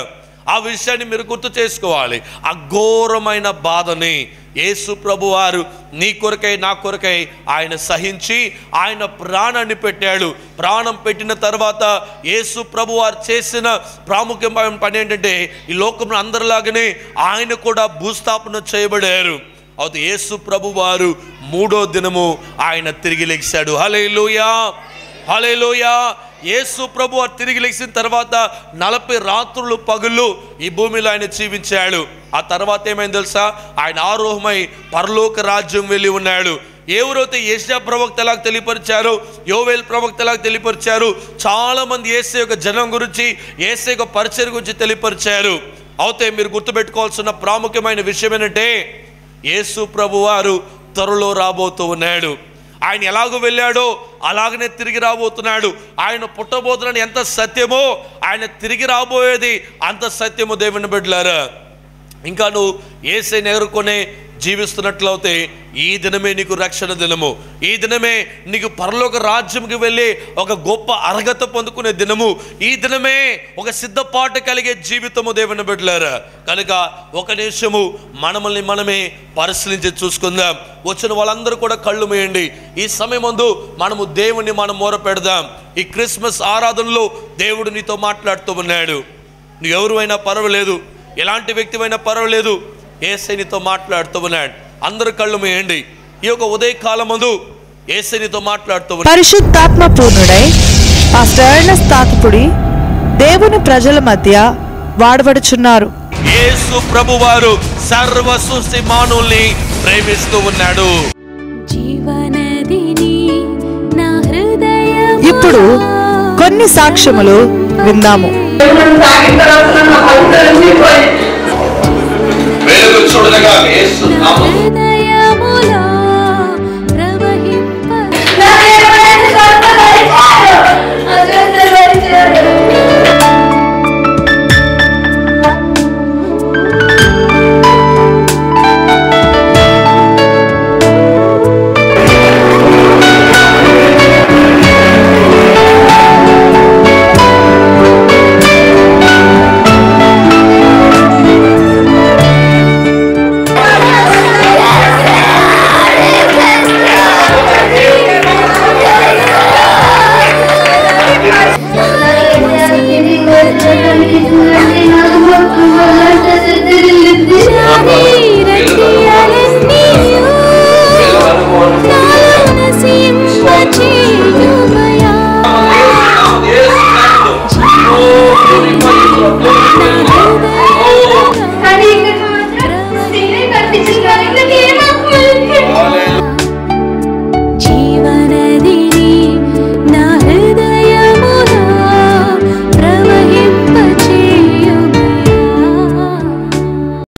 ఆ విషయాన్ని మీరు గుర్తు చేసుకోవాలి. ఆ ఘోరమైన బాధని యేసు ప్రభువారు నీ కొరకై నా కొరకై ఆయన సహించి ఆయన ప్రాణాన్ని పెట్టాడు. ప్రాణం పెట్టిన తర్వాత యేసు ప్రభువారు చేసిన ప్రాముఖ్యమైన పని ఏంటంటే, ఈ లోకంలో అందరిలాగానే ఆయన కూడా భూస్థాపన చేయబడారు. అయితే యేసు ప్రభువారు 3వ దినము ఆయన తిరిగి లెగిశాడు. హల్లెలూయా, హల్లెలూయా. యేసు ప్రభువారు తిరిగి లెగిసిన తర్వాత 40 రాత్రులు పగుళ్ళు ఈ భూమిలో ఆయన జీవించాడు. ఆ తర్వాత ఏమైంది తెలుసా? ఆయన ఆరోహమై పరలోక రాజ్యం వెళ్ళి ఉన్నాడు. ఎవరైతే యేషయా ప్రవక్త ఎలాగ తెలియపరిచారో, యోవేల్ ప్రవక్త ఎలాగ తెలియపరిచారు, చాలా మంది యేసు యొక్క జనం గురించి, యేసు యొక్క పరిచయం గురించి తెలియపరిచారు. అయితే మీరు గుర్తుపెట్టుకోవాల్సిన ప్రాముఖ్యమైన విషయం ఏంటంటే, యేసు ప్రభువారు త్వరలో రాబోతూ ఉన్నాడు. ఆయన ఎలాగో వెళ్ళాడో అలాగనే తిరిగి రాబోతున్నాడు. ఆయన పుట్టబోతున్నాడు ఎంత సత్యమో, ఆయన తిరిగి రాబోయేది అంత సత్యము. దేవుని బిడ్డలారా, ఇంకా నువ్వు యేసుని ఎదుర్కొనే జీవిస్తున్నట్లయితే ఈ దినమే నీకు రక్షణ దినము. ఈ దినమే నీకు పరలోక రాజ్యంకి వెళ్ళి ఒక గొప్ప అర్హత పొందుకునే దినము. ఈ దినమే ఒక సిద్ధపాటు కలిగే జీవితము. దేవుని బిడ్డలారా, కనుక ఒక నిమిషము మనమే పరిశీలించి చూసుకుందాం. వచ్చిన వాళ్ళందరూ కూడా కళ్ళు మూయండి. ఈ సమయం ముందు మనము దేవుని మనం మొర పెడదాం. ఈ క్రిస్మస్ ఆరాధనలో దేవుడు నీతో మాట్లాడుతూ ఉన్నాడు. నువ్వు ఎవరు అయినా పర్వాలేదు, ఎలాంటి వ్యక్తివైనా పర్వాలేదు, యేసయ్య నీతో మాట్లాడుతూ ఉన్నాడు. అందరూ కళ్ళు మూయండి. ఈ యొక్క ఉదయకాలం ముందు యేసయ్య నీతో మాట్లాడుతూ ఉన్నాడు. పరిశుద్ధాత్మ పూర్ణుడై పాస్టర్ ఎర్నెస్ట్ తాకిపుడి దేవుని ప్రజల మధ్య వాడబడుచున్నారు. యేసు ప్రభువారు సర్వ సృష్టి మానవుల్ని ప్రేమిస్తూ ఉన్నాడు. ఇప్పుడు కొన్ని సాక్ష్యములు విందాము. వెలుగు చూడగా యేసు నామములో